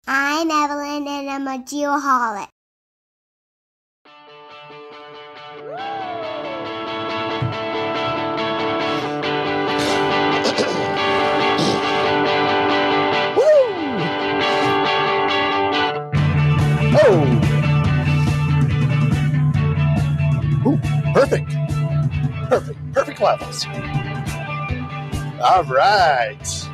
I'm Evelyn, and I'm a geoholic. Ooh, perfect levels. All right.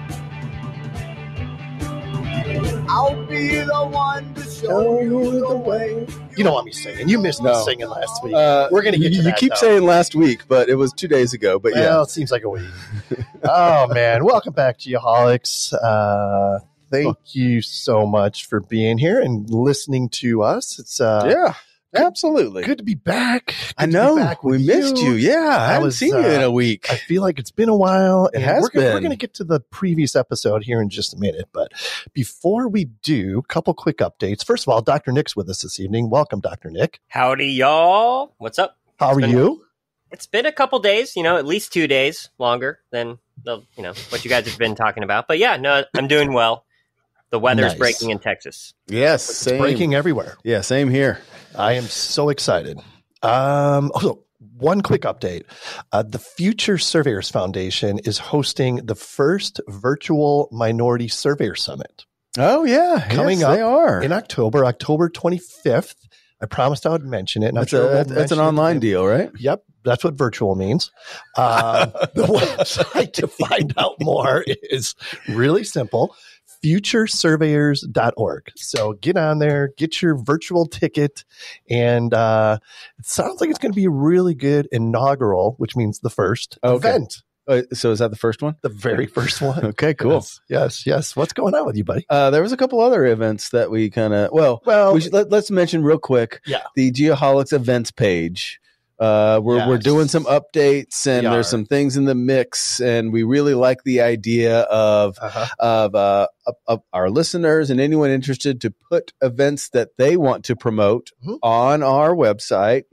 I'll be the one to show you the way. You don't want me singing. You missed me singing last week. We're going to get to that. You keep saying last week, but it was 2 days ago. But well, it seems like a week. Oh, man. Welcome back, Geoholics. Thank you so much for being here and listening to us. It's absolutely good to be back. I know. We missed you. Yeah, I haven't seen you in a week. I feel like it's been a while. And it has been. We're going to get to the previous episode here in just a minute. But before we do, a couple quick updates. First of all, Dr. Nick's with us this evening. Welcome, Dr. Nick. Howdy, y'all. What's up? How are you? It's been a couple days, at least 2 days longer than what you guys have been talking about. But yeah, no, I'm doing well. The weather's breaking in Texas. Yes, it's breaking everywhere. Yeah, same here. I am so excited. Also, one quick update. The Future Surveyors Foundation is hosting the first virtual Minority Surveyor Summit. Oh, yeah. Coming up they are. in October 25th. I promised I would mention it. And that's an online deal, right? Yep. That's what virtual means. The website to find out more is really simple. futuresurveyors.org. So get on there, get your virtual ticket, and it sounds like it's going to be a really good inaugural, which means the first event. So is that the first one? The very first one. Okay, cool. Yes. What's going on with you, buddy? There was a couple other events that we kind of, let's mention real quick. Yeah. The Geoholics events page. We're doing some updates, and there's some things in the mix, and we really like the idea of our listeners and anyone interested to put events that they want to promote on our website.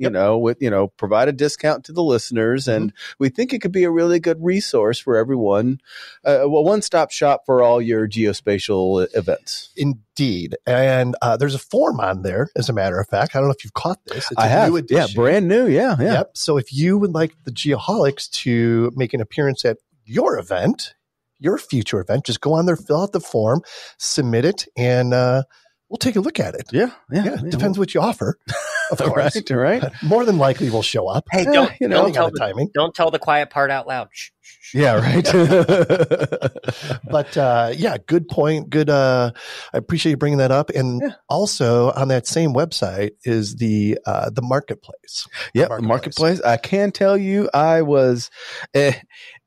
Provide a discount to the listeners, and we think it could be a really good resource for everyone. One-stop shop for all your geospatial events. Indeed. And there's a form on there, as a matter of fact. I don't know if you've caught this. It's a new edition. Yeah, brand new. Yeah. Yep. So if you would like the Geoholics to make an appearance at your event, your future event, just go on there, fill out the form, submit it, and we'll take a look at it. Yeah. Depends what you offer, of course. Right. More than likely, we'll show up. Hey, don't tell the timing. Don't tell the quiet part out loud. Shh. Yeah, right. But good point. Good. I appreciate you bringing that up. And also on that same website is the marketplace. Yeah, the marketplace. I can tell you, I was.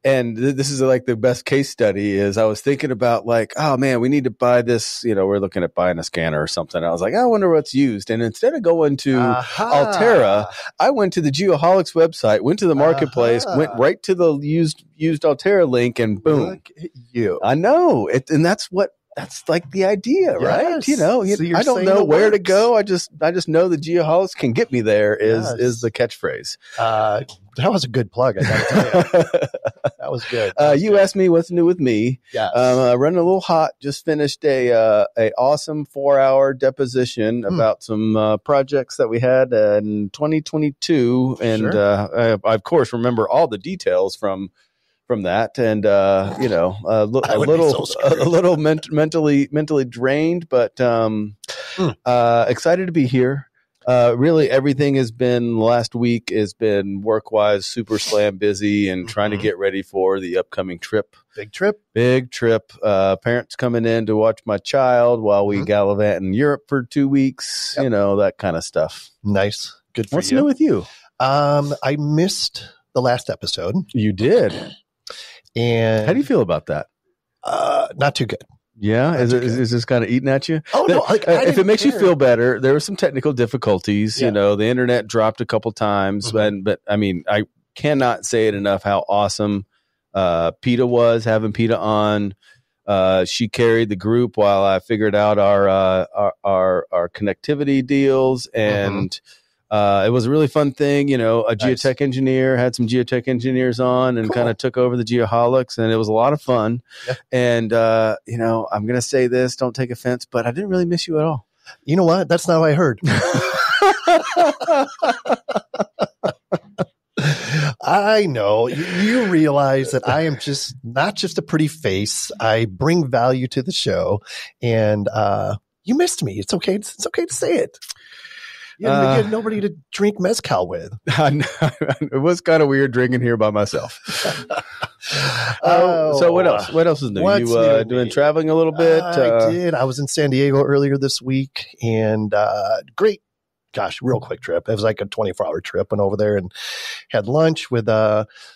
And this is like the best case study is I was thinking about like, oh man, we need to buy this, we're looking at buying a scanner or something. I was like, I wonder what's used. And instead of going to Altera, I went to the Geoholics website, went to the marketplace, went right to the used Altera link, and boom. Look at you. I know. And that's like the idea, right? So I don't know where to go. I just know the Geoholics can get me there is the catchphrase. That was a good plug. I got to tell you. That was good. You asked me what's new with me. Yes. Running a little hot. Just finished a awesome 4-hour deposition about some projects that we had in 2022, and I of course remember all the details from that, and a little mentally drained, but excited to be here. Really, everything has been last week has been work-wise super slam busy and trying to get ready for the upcoming trip. Big trip. Parents coming in to watch my child while we gallivant in Europe for 2 weeks. That kind of stuff. Nice. Good for What's you. new with you? I missed the last episode. You did. And how do you feel about that? Not too good. Yeah, is this kind of eating at you? Oh no! If it makes you feel better, there were some technical difficulties. The internet dropped a couple times, but I mean, I cannot say it enough how awesome PETA was having PETA on. She carried the group while I figured out our connectivity deals, and It was a really fun thing. A Nice. geotech engineer had some geotech engineers on and kind of took over the Geoholics, and it was a lot of fun. Yeah. And, I'm going to say this, don't take offense, but I didn't really miss you at all. You know what? That's not what I heard. I know. You realize that I am not just a pretty face. I bring value to the show, and you missed me. It's okay. It's okay to say it. You had nobody to drink mezcal with. It was kind of weird drinking here by myself. So what else? What else is new? You doing traveling a little bit? I did. I was in San Diego earlier this week, and great. Gosh, real quick trip. It was like a 24-hour trip. Went over there and had lunch with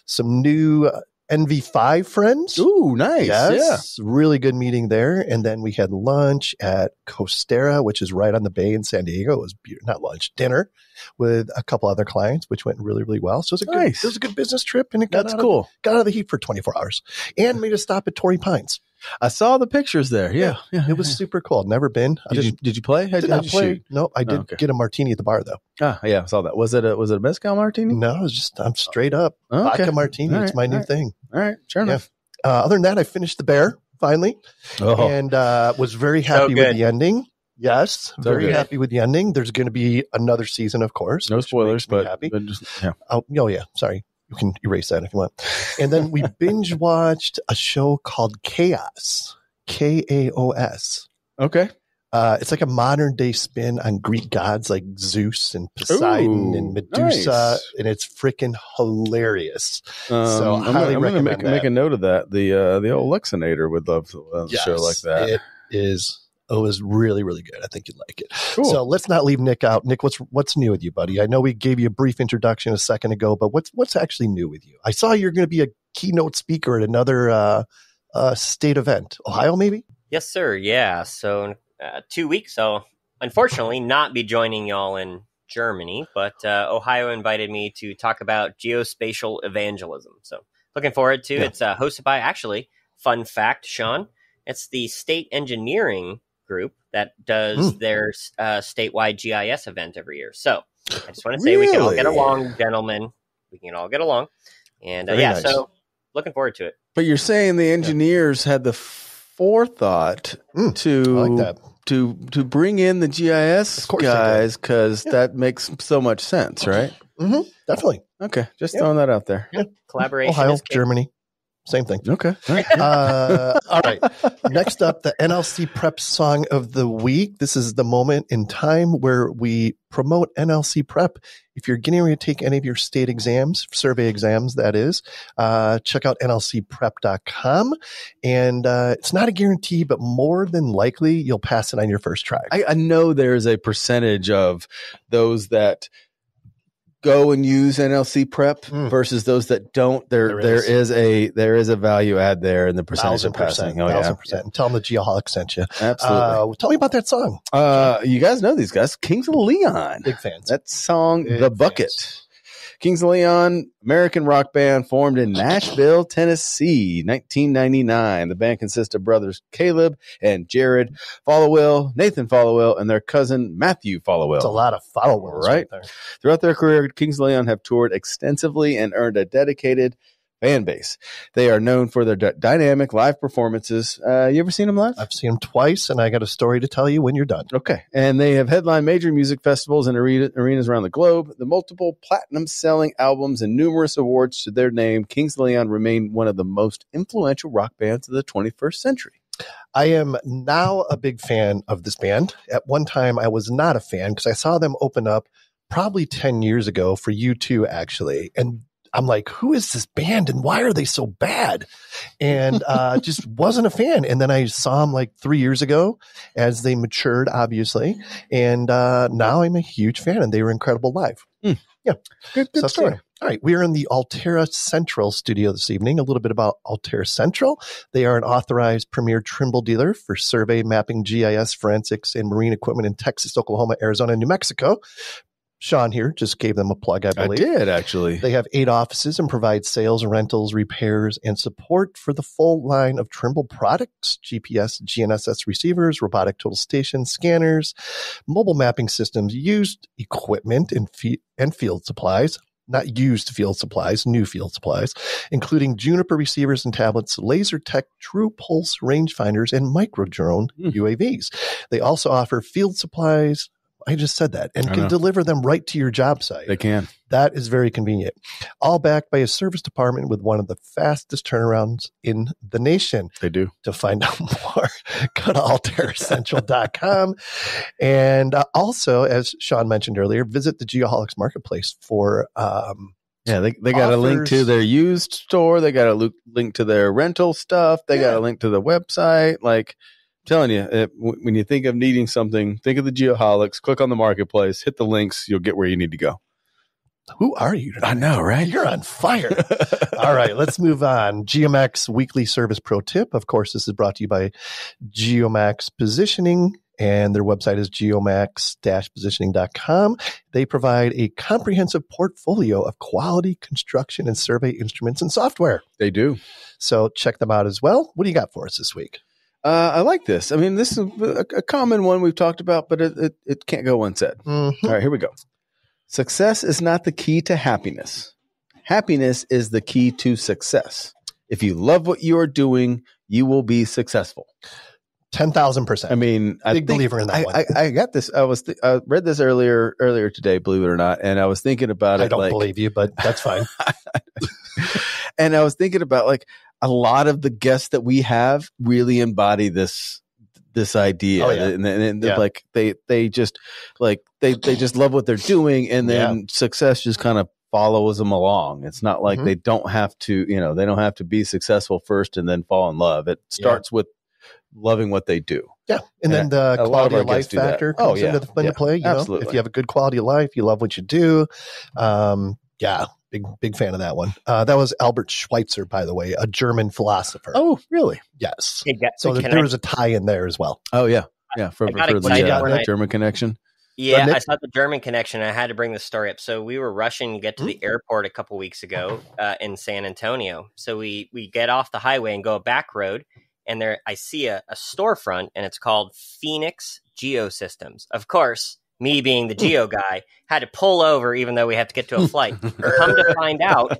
some new NV5 friends. Ooh, nice. Yes. Yeah. Really good meeting there. And then we had lunch at Costera, which is right on the bay in San Diego. It was not lunch, dinner with a couple other clients, which went really, really well. So it was a good business trip, and it got out of the heat for 24 hours and made a stop at Torrey Pines. I saw the pictures there. Yeah. It was super cool. Never been. Did you play? Did not play. No, I did get a martini at the bar though. Ah, yeah, I saw that. Was it a mezcal martini? No, I'm straight up vodka martini. It's my new thing. All right, sure enough. Other than that, I finished The Bear finally, and was very happy with the ending. Yes, very happy with the ending. There's going to be another season, of course. No spoilers, but happy. Yeah. Oh yeah. Sorry. You can erase that if you want. And then we binge watched a show called Chaos, Kaos. Okay. It's like a modern day spin on Greek gods like Zeus and Poseidon and Medusa, nice. And it's freaking hilarious. So I'm going to make a note of that. The old Lexinator would love a show like that. It was really, really good. I think you'd like it. Cool. So let's not leave Nick out. Nick, what's new with you, buddy? I know we gave you a brief introduction a second ago, but what's actually new with you? I saw you're going to be a keynote speaker at another state event. Ohio, maybe? Yes, sir. Yeah. So 2 weeks. So unfortunately, not be joining y'all in Germany, but Ohio invited me to talk about geospatial evangelism. So looking forward to it. It's hosted by, actually, fun fact, Sean, it's the state engineering group that does their statewide GIS event every year. So I just want to say we can all get along, gentlemen. We can all get along. And nice. So looking forward to it. But you're saying the engineers had the forethought to bring in the GIS guys, because that makes so much sense, right? Mm-hmm. Definitely. Okay, just throwing that out there. Yeah. Collaboration. Ohio, Germany. Same thing. Okay. All right. Next up, the NLC Prep Song of the Week. This is the moment in time where we promote NLC Prep. If you're getting ready to take any of your state exams, survey exams, that is, check out nlcprep.com. And it's not a guarantee, but more than likely, you'll pass it on your first try. I know there's a percentage of those that go and use NLC Prep versus those that don't. There is a value add there in the percentage of passing. 1,000%. And tell them the Geoholic sent you. Absolutely. Tell me about that song. You guys know these guys, Kings of Leon. Big fans. That song, The Bucket. Kings of Leon, American rock band formed in Nashville, Tennessee, 1999. The band consists of brothers Caleb and Jared Followill, Nathan Followill, and their cousin Matthew Followill. It's a lot of Followills right there. Throughout their career, Kings of Leon have toured extensively and earned a dedicated fan base. They are known for their dynamic live performances. You ever seen them live? I've seen them twice, and I got a story to tell you when you're done. Okay. And they have headlined major music festivals and arenas around the globe. The multiple platinum-selling albums and numerous awards to their name, Kings of Leon remain one of the most influential rock bands of the 21st century. I am now a big fan of this band. At one time, I was not a fan because I saw them open up probably 10 years ago for U2, actually. And I'm like, who is this band and why are they so bad? And just wasn't a fan. And then I saw them like 3 years ago as they matured, obviously. And now I'm a huge fan, and they were incredible live. Yeah. Good story. All right. We are in the Altera Central studio this evening. A little bit about Altera Central. They are an authorized premier Trimble dealer for survey, mapping, GIS, forensics, and marine equipment in Texas, Oklahoma, Arizona, and New Mexico. Sean here just gave them a plug, I believe. I did, actually. They have 8 offices and provide sales, rentals, repairs, and support for the full line of Trimble products, GPS, GNSS receivers, robotic total stations, scanners, mobile mapping systems, used equipment, and field supplies. Not used field supplies, new field supplies, including Juniper receivers and tablets, laser tech, true pulse rangefinders, and micro drone UAVs. They also offer field supplies. I just said that, and can deliver them right to your job site. They can. That is very convenient. All backed by a service department with one of the fastest turnarounds in the nation. They do. To find out more, go to alterracentral.com. And also, as Sean mentioned earlier, visit the Geoholics Marketplace for they got a link to their used store. They got a link to their rental stuff. They got a link to the website. Like, telling you, when you think of needing something, think of the Geoholics, click on the marketplace, hit the links, you'll get where you need to go. Who are you tonight? I know, right? You're on fire. All right, let's move on. Geomax Weekly Service Pro Tip. Of course, this is brought to you by Geomax Positioning, and their website is geomax-positioning.com. They provide a comprehensive portfolio of quality construction and survey instruments and software. They do. So check them out as well. What do you got for us this week? I like this. I mean, this is a common one we've talked about, but it can't go unsaid. Mm-hmm. All right, here we go. Success is not the key to happiness. Happiness is the key to success. If you love what you are doing, you will be successful. 10,000%. I mean, big believer in that one. I got this. I read this earlier today, believe it or not, and I was thinking about it. I don't believe you, but that's fine. And I was thinking about like a lot of the guests that we have really embody this idea, and like they just love what they're doing, and then success just kind of follows them along. It's not like they don't have to, they don't have to be successful first and then fall in love. It starts with loving what they do. Yeah. And then the quality of life factor comes into play. Absolutely. If you have a good quality of life, you love what you do. Big fan of that one. That was Albert Schweitzer, by the way, a German philosopher. Oh, really? Yes. So there was a tie in there as well. Oh, yeah. Yeah. For the German connection. Yeah, I saw the German connection. I had to bring the story up. So we were rushing to get to the airport a couple weeks ago in San Antonio. So we get off the highway and go a back road. And there I see a storefront, and it's called Phoenix Geosystems. Of course, me being the geo guy, had to pull over even though we had to get to a flight. Come to find out,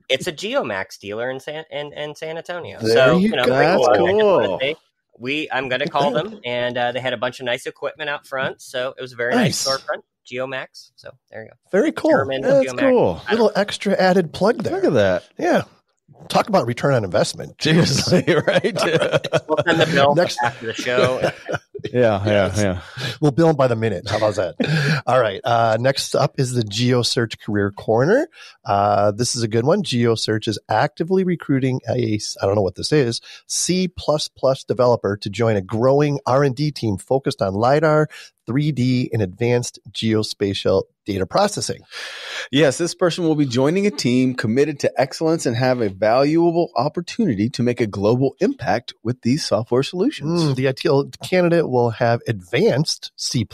it's a Geomax dealer in San Antonio. There you go. That's cool. I'm going to call them, and they had a bunch of nice equipment out front, so it was a very nice storefront. Geomax. So there you go. Very cool. That's cool. Little extra added plug there. Look at that. Yeah. Talk about return on investment. Seriously, right? We'll send the bill after the show. Yeah. We'll bill them by the minute. How about that? All right. Next up is the GeoSearch Career Corner. This is a good one. GeoSearch is actively recruiting I don't know what this is, C++ developer to join a growing R&D team focused on LiDAR, 3D, and advanced geospatial data processing. Yes, this person will be joining a team committed to excellence and have a valuable opportunity to make a global impact with these software solutions. The ideal candidate will have advanced C++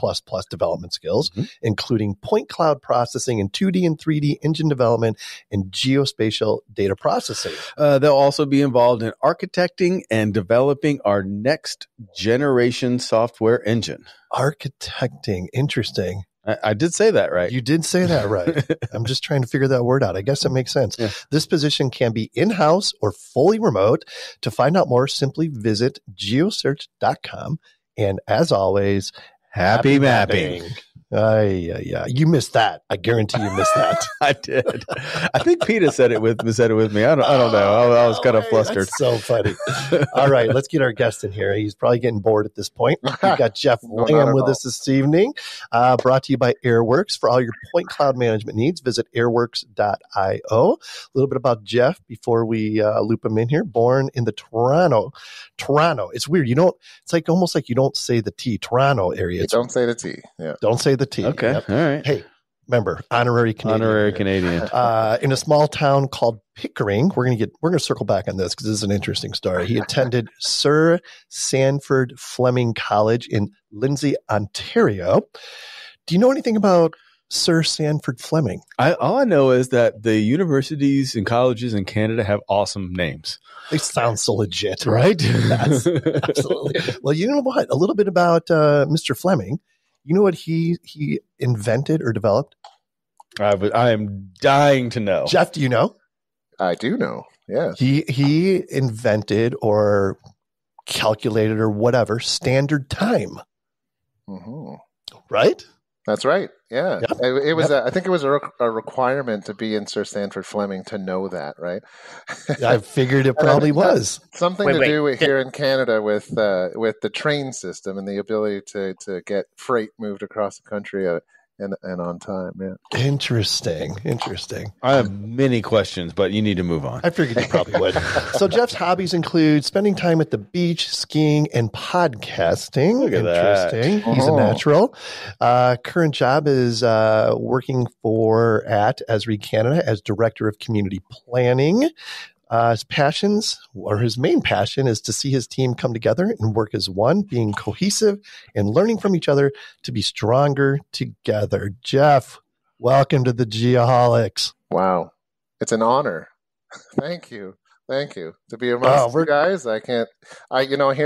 development skills, including point cloud processing and 2D and 3D engine development and geospatial data processing. They'll also be involved in architecting and developing our next generation software engine. Architecting. Interesting. I did say that right. You did say that right. I'm just trying to figure that word out. I guess it makes sense. Yeah. This position can be in-house or fully remote. To find out more, simply visit geosearch.com. And as always, happy mapping. You missed that. I guarantee you missed that. I did. I think Peter said it with me. I don't know. I was kind of flustered. That's so funny. All right, let's get our guest in here. He's probably getting bored at this point. We've got Jeff Lamb with us this evening. Brought to you by Airworks. For all your point cloud management needs, visit airworks.io. A little bit about Jeff before we loop him in here. Born in the Toronto. It's weird. It's like almost like you don't say the T. Toronto area. Don't say the T. Yeah. Don't say the T. Okay. Yep. All right. Hey, remember, honorary Canadian. In a small town called Pickering, we're gonna circle back on this because this is an interesting story. He attended Sir Sandford Fleming College in Lindsay, Ontario. Do you know anything about Sir Sanford Fleming? All I know is that the universities and colleges in Canada have awesome names. They sound so legit. Right? Yes, absolutely. Well, you know what? A little bit about Mr. Fleming. You know what he invented or developed? I am dying to know. Jeff, do you know? I do know. Yeah. He invented or calculated or whatever standard time. Mm-hmm. Right? That's right. Yeah. Yep. It was. I think it was a requirement to be in Sir Sanford Fleming to know that, right? I figured it probably was. Something to do with here in Canada with the train system and the ability to get freight moved across the country and on time. Yeah. Interesting. I have many questions, but you need to move on. I figured you probably would. So Jeff's hobbies include spending time at the beach, skiing, and podcasting. Look at that. Interesting. He's a natural. Current job is working for ESRI Canada as Director of Community Planning. His main passion is to see his team come together and work as one, being cohesive and learning from each other to be stronger together. Jeff, welcome to the Geoholics. Wow. It's an honor. Thank you to be amongst you guys. Here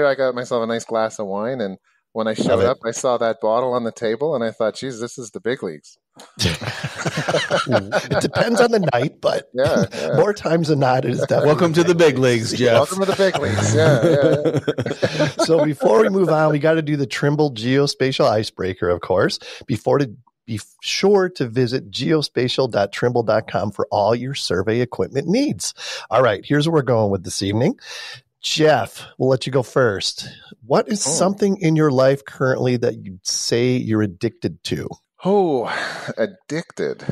I got myself a nice glass of wine, and when I showed up, I saw that bottle on the table, and I thought, geez, this is the big leagues. It depends on the night, but more times than not, it is definitely. Welcome to the big leagues, Jeff. Welcome to the big leagues. Yeah. So before we move on, we got to do the Trimble Geospatial Icebreaker, of course. Be sure to visit geospatial.trimble.com for all your survey equipment needs. All right, here's where we're going with this evening. Jeff, we'll let you go first. What is something in your life currently that you'd say you're addicted to? Oh, addicted.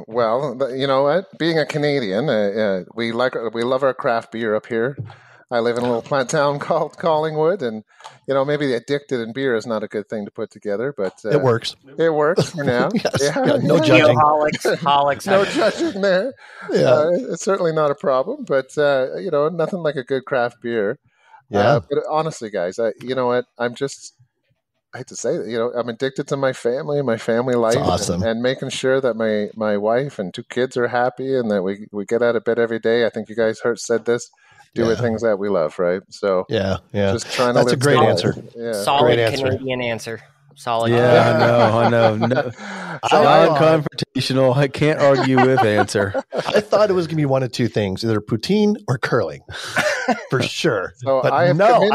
Well, you know what? Being a Canadian, we love our craft beer up here. I live in a little plant town called Collingwood, and maybe addicted in beer is not a good thing to put together, but it works. It works for now. Yes. No judging. Holics. No judging there. Yeah. It's certainly not a problem, but nothing like a good craft beer. Yeah. But honestly, guys, you know what? I hate to say that, I'm addicted to my family life, awesome. and making sure that my wife and 2 kids are happy and that we get out of bed every day. I think you guys said this. Doing things that we love, right? So yeah. Just trying to. That's a great answer. Yeah. Solid Canadian answer. Solid. Yeah, I know. No. Non-confrontational. I can't argue with answer. I thought it was going to be one of 2 things, either poutine or curling, for sure. So but I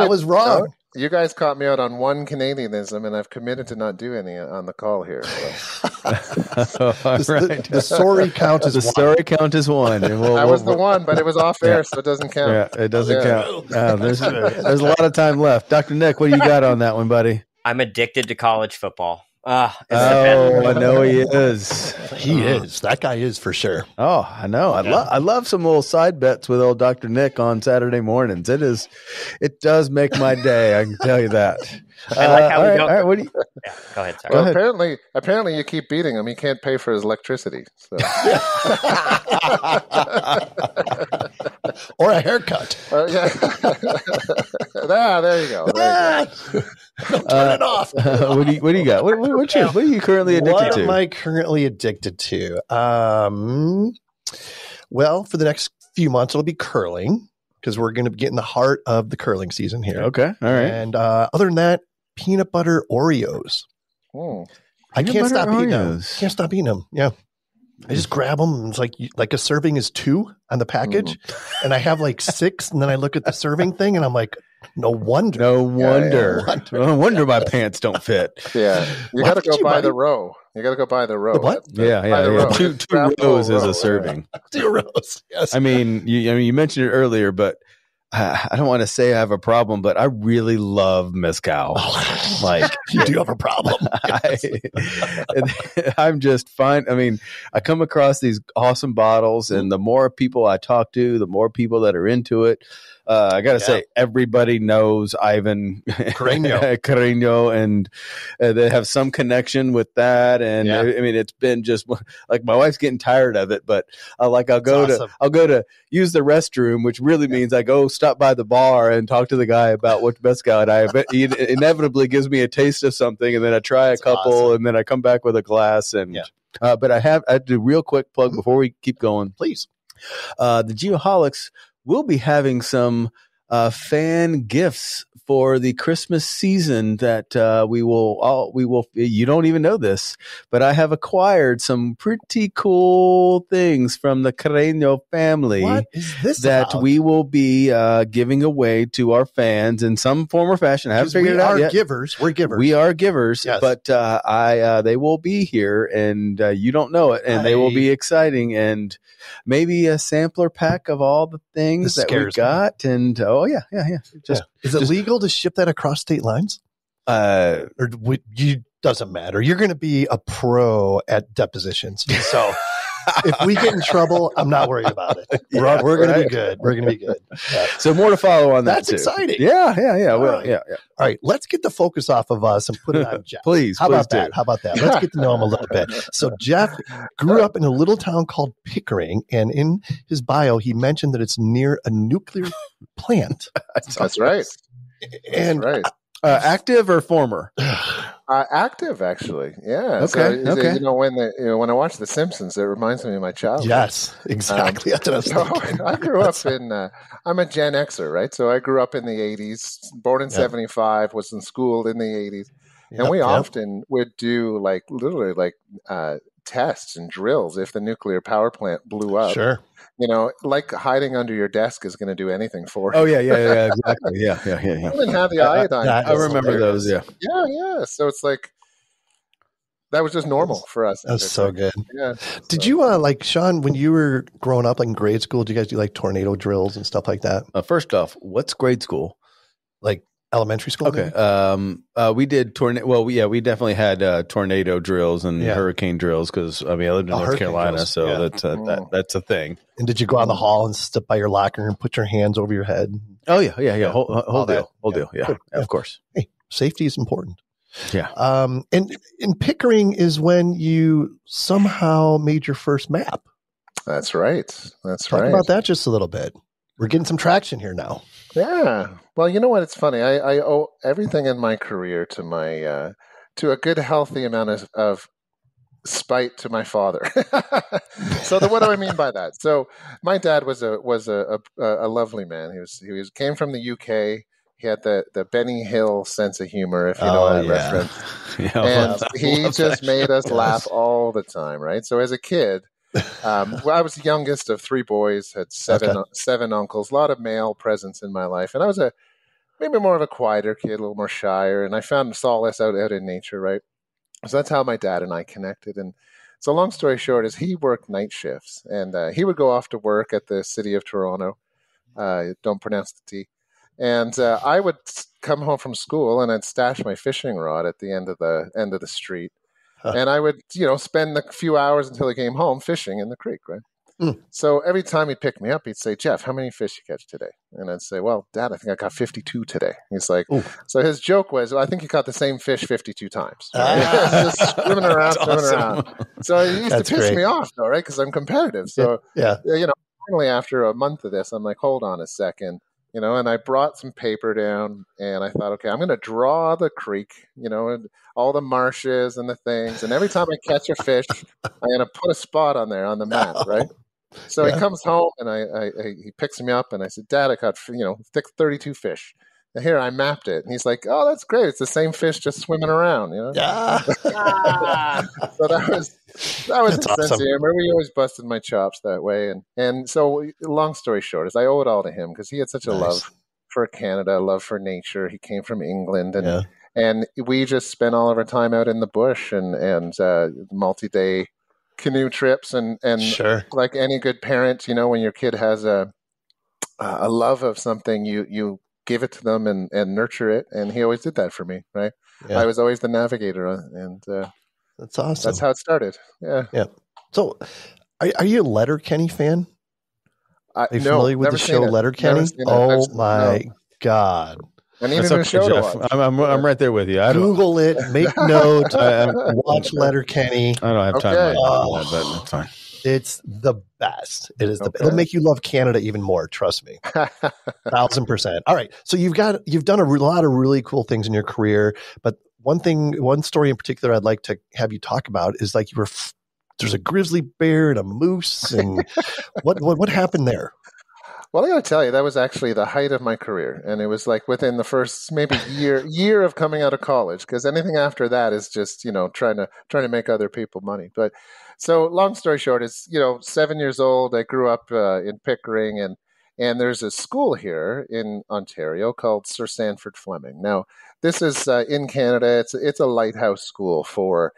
was wrong. No, you guys caught me out on one Canadianism, and I've committed to not do any on the call here. So. The story count is the one. story count is one. I was the one, but it was off air, so it doesn't count. Yeah, it doesn't count. There's a lot of time left. Dr. Nick, what do you got on that one, buddy? I'm addicted to college football. I know he is. He is. That guy is for sure. Oh, I know. I love some little side bets with old Dr. Nick on Saturday mornings. It does make my day. I can tell you that. I like how we don't. All right, what do you? Yeah, go ahead. Sorry. Well, apparently, you keep beating him. He can't pay for his electricity. So. Or a haircut. Yeah. There you go. Turn it off. What do you got? What are you currently addicted to? What am I currently addicted to? Well, for the next few months, it'll be curling because we're going to get in the heart of the curling season here. Okay. All right. And other than that, peanut butter Oreos. I can't stop eating them. Can't stop eating them. Yeah. I just grab them. It's like a serving is 2 on the package. And I have 6. And then I look at the serving thing and I'm like, no wonder. No wonder my pants don't fit. Yeah. You got to go buy the row. You got to go buy the row. The what? Yeah. 2 rows is a serving. 2 rows. Yes. I mean, you mentioned it earlier, but I don't want to say I have a problem, but I really love mezcal. You do have a problem. I'm just fine. I mean, I come across these awesome bottles, and the more people I talk to, the more people that are into it. I got to say, everybody knows Ivan Carreño, and they have some connection with that. And I mean, it's been just like my wife's getting tired of it, but I'll go to use the restroom, which really means I go stop by the bar and talk to the guy about what mezcal, and he inevitably gives me a taste of something, and then I try a couple, and then I come back with a glass, and But I do a real quick plug before we keep going. Please. The Geoholics will be having some fan gifts for the Christmas season that we will. You don't even know this, but I have acquired some pretty cool things from the Carreño family. What is this that about? we will be giving away to our fans in some form or fashion? I haven't figured it out yet. Givers. We're givers. We are givers, yes. But they will be here, and you don't know it, and they will be exciting, and maybe a sampler pack of all the things that we got, and Is it legal to ship that across state lines? Or doesn't matter. You're going to be a pro at depositions, so if we get in trouble, I'm not worried about it. We're going to be good. We're going to be good. Yeah. So more to follow on that. That's too. exciting. Yeah. All Well, right. yeah. All right, let's get the focus off of us and put it on Jeff. Please. How about do. that? How about that? Let's get to know him a little bit. So Jeff grew up in a little town called Pickering, and in his bio, he mentioned that it's near a nuclear plant. That's right. And That's right. Active or former? Active, actually. Yeah. Okay. So, okay. You know, when I watch The Simpsons, it reminds me of my childhood. yes, exactly. That's what I was thinking. I grew up in. I'm a Gen Xer, right? So I grew up in the '80s. Born in '75. Was in school in the '80s, and we often would do literally tests and drills if the nuclear power plant blew up. Sure. You know, like hiding under your desk is going to do anything for you. Oh yeah, exactly. Yeah. I even had the iodine. I remember those. Yeah. So it's like that was just normal for us. That's so good. Yeah. Did you Sean, when you were growing up, in grade school, did you guys do tornado drills and stuff like that? First off, what's grade school? Like elementary school? Okay. We did tornado. Well, we definitely had tornado drills and hurricane drills because I lived in North Carolina, drills. So that's a thing. And did you go out in the hall and sit by your locker and put your hands over your head? Oh yeah. Whole deal. Yeah, of course. Hey, safety is important. Yeah. And in Pickering is when you somehow made your first map. That's right. Talk about that just a little bit. We're getting some traction here now. Yeah. Well, you know what? It's funny. I owe everything in my career to my to a good, healthy amount of spite to my father. So what do I mean by that? So my dad was a lovely man. He came from the UK. He had the Benny Hill sense of humor, if you know that reference. And he just made us laugh all the time, right? So as a kid, I was the youngest of three boys, had seven uncles, a lot of male presence in my life. And I was maybe more of a quieter kid, a little more shyer. And I found solace out in nature, right? So that's how my dad and I connected. And so long story short is he worked night shifts. And he would go off to work at the city of Toronto. Don't pronounce the T. And I would come home from school and I'd stash my fishing rod at the end of the street. And I would, spend a few hours until he came home fishing in the creek, right? So every time he'd pick me up, he'd say, "Jeff, how many fish you catch today?" And I'd say, "Well, Dad, I think I caught 52 today." He's like, so his joke was, "Well, I think you caught the same fish 52 times." Right? Just swimming around. So he used to piss me off, though, right? Because I'm competitive. So, finally after a month of this, I'm like, hold on a second. And I brought some paper down and I thought, okay, I'm going to draw the creek, and all the marshes and the things. And every time I catch a fish, I'm going to put a spot on there on the map, right? So he comes home and he picks me up and I said, "Dad, I caught, 32 fish. And here, I mapped it." And he's like, "Oh, that's great. It's the same fish just swimming around, Yeah. So that was his sense of humor. We always busted my chops that way. And so long story short is I owe it all to him because he had such a love for Canada, a love for nature. He came from England and we just spent all of our time out in the bush and multi-day canoe trips and like any good parent, when your kid has a love of something, you give it to them and nurture it. And he always did that for me, right? Yeah. I was always the navigator and that's awesome. That's how it started. Yeah. Yeah. So are you a Letterkenny fan? Are you familiar with the show Letterkenny? Oh my God. I need a new show to watch. I'm right there with you. Google it, make note, watch Letterkenny. I don't have time right now, but it's fine. It's the best. It is the best. It'll make you love Canada even more. Trust me. 1,000%. All right. So you've done a lot of really cool things in your career, but one story in particular I'd like to have you talk about is like you were there's a grizzly bear and a moose, and what happened there? Well, I got to tell you, that was actually the height of my career, and it was like within the first maybe year of coming out of college. Because anything after that is just trying to make other people money. But so long story short, it's 7 years old. I grew up in Pickering, and there's a school here in Ontario called Sir Sandford Fleming. Now, this is in Canada. It's a lighthouse school for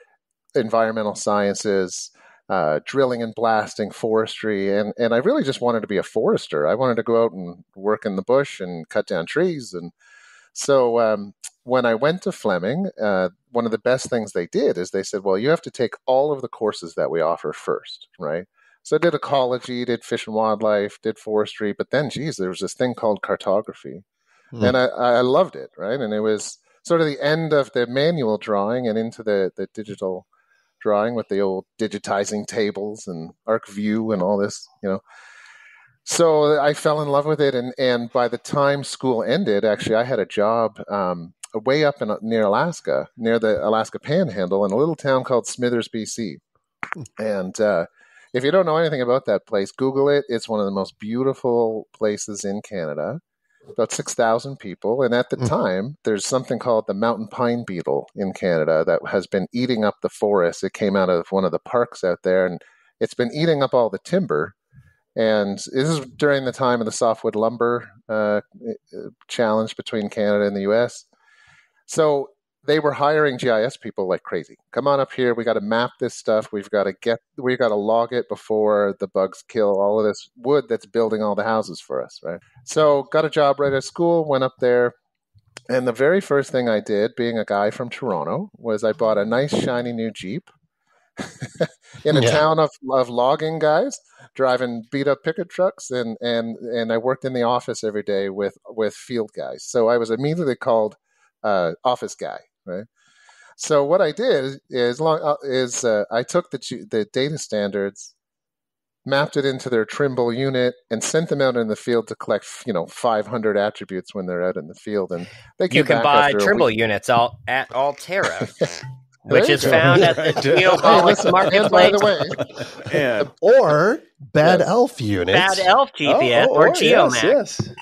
environmental sciences, drilling and blasting, forestry, and I really just wanted to be a forester. I wanted to go out and work in the bush and cut down trees. And so when I went to Fleming, one of the best things they did is they said, well, you have to take all of the courses that we offer first, right? So I did ecology, did fish and wildlife, did forestry, but then, there was this thing called cartography. And I loved it, right? And it was sort of the end of the manual drawing and into the digital drawing with the old digitizing tables and ArcView and all this, So I fell in love with it, and by the time school ended, actually, I had a job way up near Alaska, near the Alaska Panhandle, in a little town called Smithers, BC. And if you don't know anything about that place, Google it. It's one of the most beautiful places in Canada. About 6,000 people. And at the time, there's something called the mountain pine beetle in Canada that has been eating up the forest. It came out of one of the parks out there, and it's been eating up all the timber. And this is during the time of the softwood lumber challenge between Canada and the U.S. So they were hiring GIS people like crazy. Come on up here. We got to map this stuff. We've got to log it before the bugs kill all of this wood that's building all the houses for us, right? So got a job right at school, went up there. And the very first thing I did, being a guy from Toronto, was I bought a nice shiny new Jeep in a town of logging guys driving beat up pickup trucks. And I worked in the office every day with field guys. So I was immediately called office guy. Right. So what I did is I took the data standards, mapped it into their Trimble unit, and sent them out in the field to collect 500 attributes when they're out in the field. And they came back buy after Trimble units at Altera, which is found at the Geopolics Marketplace. By the way, or Bad Elf units, Bad Elf GPS, or GeoMax. Yes.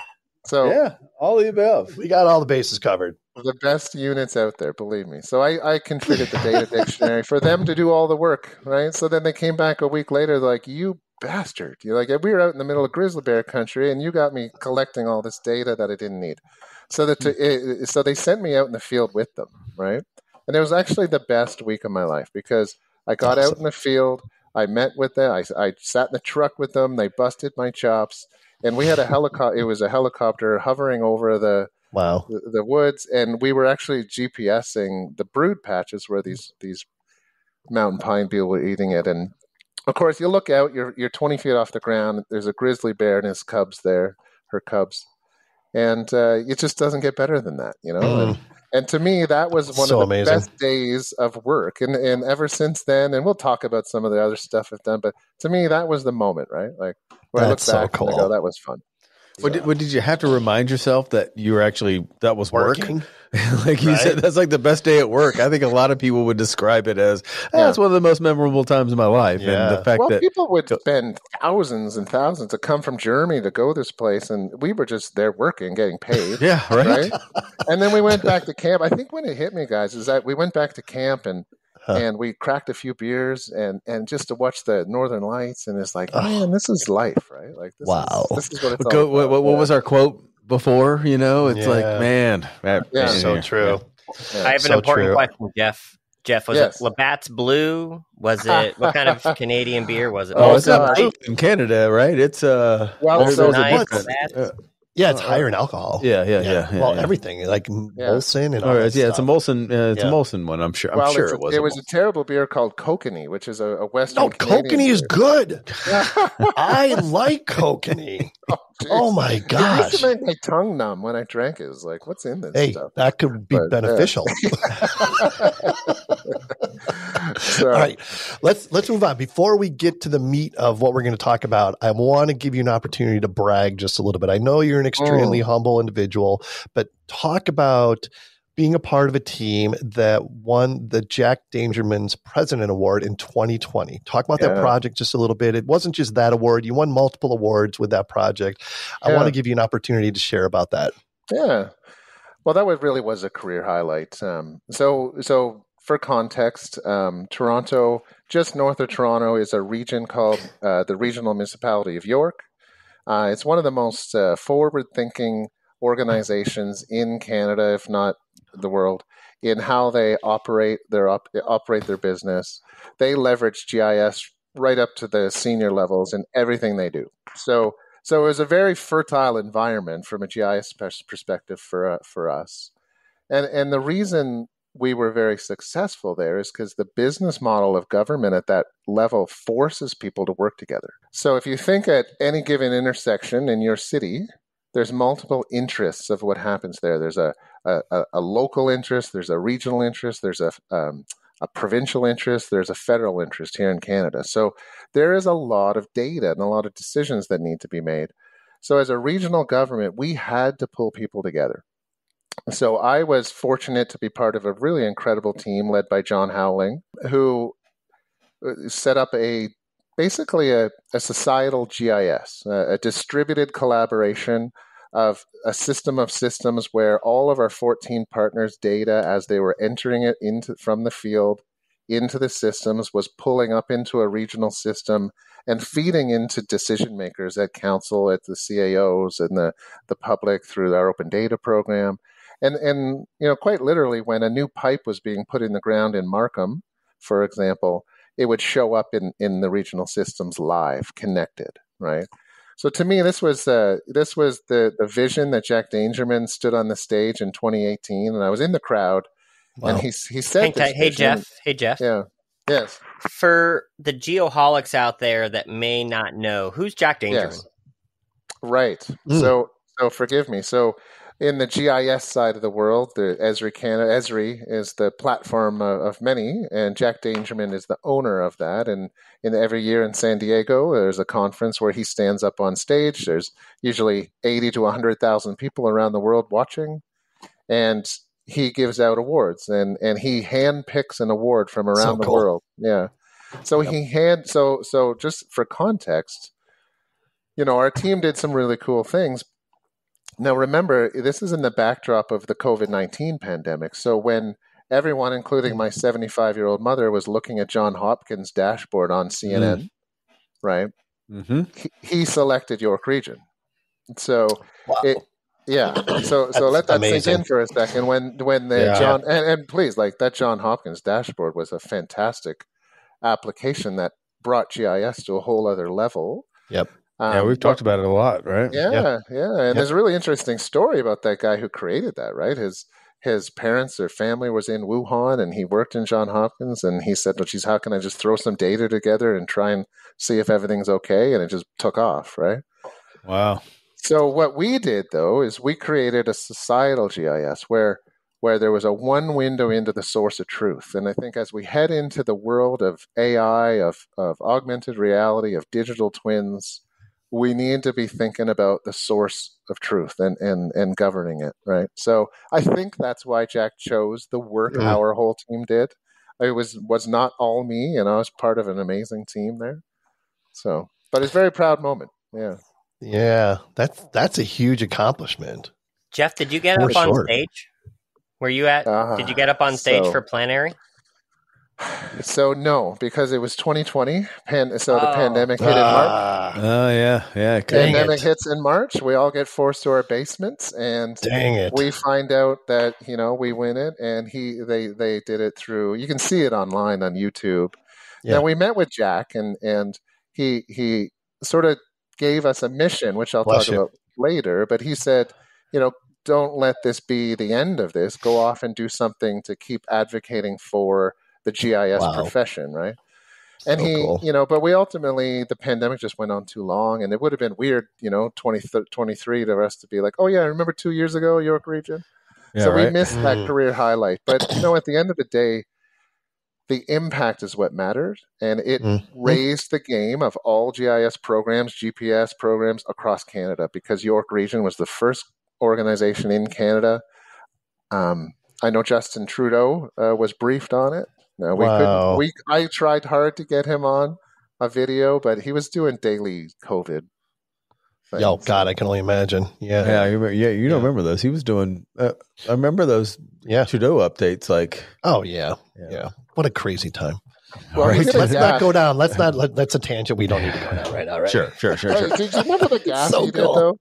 So all the above. We got all the bases covered. The best units out there, believe me. So I configured the data dictionary for them to do all the work, right? So then they came back a week later, like, you bastard. You're like, we were out in the middle of grizzly bear country, and you got me collecting all this data that I didn't need. So so they sent me out in the field with them, right? And it was actually the best week of my life because I got out in the field, I met with them, I sat in the truck with them, they busted my chops, and we had a helicopter. It was a helicopter hovering over the woods, and we were actually GPSing the brood patches where these mountain pine beetle were eating it. And of course, you look out, you're 20 feet off the ground. There's a grizzly bear and his cubs there, her cubs, and it just doesn't get better than that, And to me, that was one of the best days of work. And ever since then, and we'll talk about some of the other stuff I've done, but to me, that was the moment, right? Like when I look back and I go, that was fun. What did you have to remind yourself that you were actually, that was working? Like you said, that's like the best day at work. I think a lot of people would describe it as, that's one of the most memorable times of my life. Yeah. And the fact that people would spend thousands and thousands to come from Germany to go this place, and we were just there working, getting paid. Yeah, right? And then we went back to camp. I think when it hit me, guys, is that we went back to camp and we cracked a few beers and just to watch the Northern Lights, and it's like, man, this is life, right? Like, this is what it's all about. What was our quote before? It's like, man, so true. I have an important question, Jeff. Jeff, was it Labatt's Blue? Was it, what kind of Canadian beer was it? It's not in Canada, right? It's yeah, it's higher in alcohol. Yeah. Well, everything like Molson and all that stuff. It's a Molson. It's a Molson one. I'm sure. I'm sure it was. It was a terrible beer called Kokanee, which is a Western. No, Kokanee is good. I like Kokanee. Oh my gosh! It used to make my tongue numb when I drank it. It was like, what's in this stuff? That could be beneficial. All right, let's move on. Before we get to the meat of what we're going to talk about, I want to give you an opportunity to brag just a little bit. I know you're an extremely humble individual, but talk about being a part of a team that won the Jack Dangermond's President Award in 2020. Talk about that project just a little bit. It wasn't just that award. You won multiple awards with that project. I want to give you an opportunity to share about that. Yeah. Well, that really was a career highlight. So for context, Toronto, just north of Toronto, is a region called the Regional Municipality of York. It's one of the most forward-thinking organizations in Canada, if not the world, in how they operate their business. They leverage GIS right up to the senior levels in everything they do. So it was a very fertile environment from a GIS perspective for us. And the reason we were very successful there is because the business model of government at that level forces people to work together. So if you think at any given intersection in your city, there's multiple interests of what happens there. There's a local interest, there's a regional interest, there's a provincial interest, there's a federal interest here in Canada. So there is a lot of data and a lot of decisions that need to be made. So as a regional government, we had to pull people together. So I was fortunate to be part of a really incredible team led by John Howling, who set up basically a societal GIS, a distributed collaboration of a system of systems where all of our 14 partners' data, as they were entering it from the field into the systems, was pulling up into a regional system and feeding into decision makers at council, at the CAOs, and the public through our open data program. And quite literally, when a new pipe was being put in the ground in Markham, for example, it would show up in the regional systems live, connected, right? So to me, this was the vision that Jack Dangermond stood on the stage in 2018, and I was in the crowd, and he said, "Hey Jeff, yeah, yes." For the geoholics out there that may not know, who's Jack Dangermond? Yes. Right. So forgive me. So in the GIS side of the world, the ESRI is the platform of many, and Jack Dangermond is the owner of that. And every year in San Diego, there's a conference where he stands up on stage. There's usually 80 to 100,000 people around the world watching, and he gives out awards, and he handpicks an award from around the world. Yeah. So so just for context, our team did some really cool things. Now, remember, this is in the backdrop of the COVID-19 pandemic. So when everyone, including my 75-year-old mother, was looking at John Hopkins' dashboard on CNN, right? Mm-hmm. He selected York Region. So, wow. So let that sink in for a second. When John and please, that John Hopkins dashboard was a fantastic application that brought GIS to a whole other level. Yep. We've talked about it a lot, right? Yeah. And there's a really interesting story about that guy who created that, right? His parents or family was in Wuhan, and he worked in John Hopkins, and he said, well, geez, how can I just throw some data together and try and see if everything's okay? And it just took off, right? Wow. So what we did, though, is we created a societal GIS where there was a one window into the source of truth. And I think as we head into the world of AI, of augmented reality, of digital twins, we need to be thinking about the source of truth and governing it, right? So I think that's why Jack chose the work our whole team did. It was not all me, and I was part of an amazing team there. So, but it's a very proud moment. Yeah. Yeah, that's a huge accomplishment. Jeff, did you get up on stage? Where you at? Did you get up on stage for plenary? So no, because it was 2020. The pandemic hit in March. Oh yeah. Pandemic hits in March. We all get forced to our basements, and we find out that we win it. And they did it through. You can see it online on YouTube. Yeah. Now we met with Jack, and he sort of gave us a mission, which I'll talk about later. But he said, don't let this be the end of this. Go off and do something to keep advocating for the GIS profession, right? And cool. But we ultimately, the pandemic just went on too long, and it would have been weird, 2023 to us to be like, oh yeah, remember 2 years ago, York Region? Yeah, so we missed that career highlight. But, at the end of the day, the impact is what mattered, and it raised the game of all GIS programs, GPS programs across Canada, because York Region was the first organization in Canada I know Justin Trudeau was briefed on it. No, we Wow. couldn't. I tried hard to get him on a video, but he was doing daily COVID. Oh God, I can only imagine. Yeah, you don't remember those? He was doing. I remember those. Trudeau updates. Like, oh yeah. What a crazy time. Well, right. Let's not go down. That's a tangent we don't need to go down right now. Right? Sure. Hey, did you remember the gaff he did though?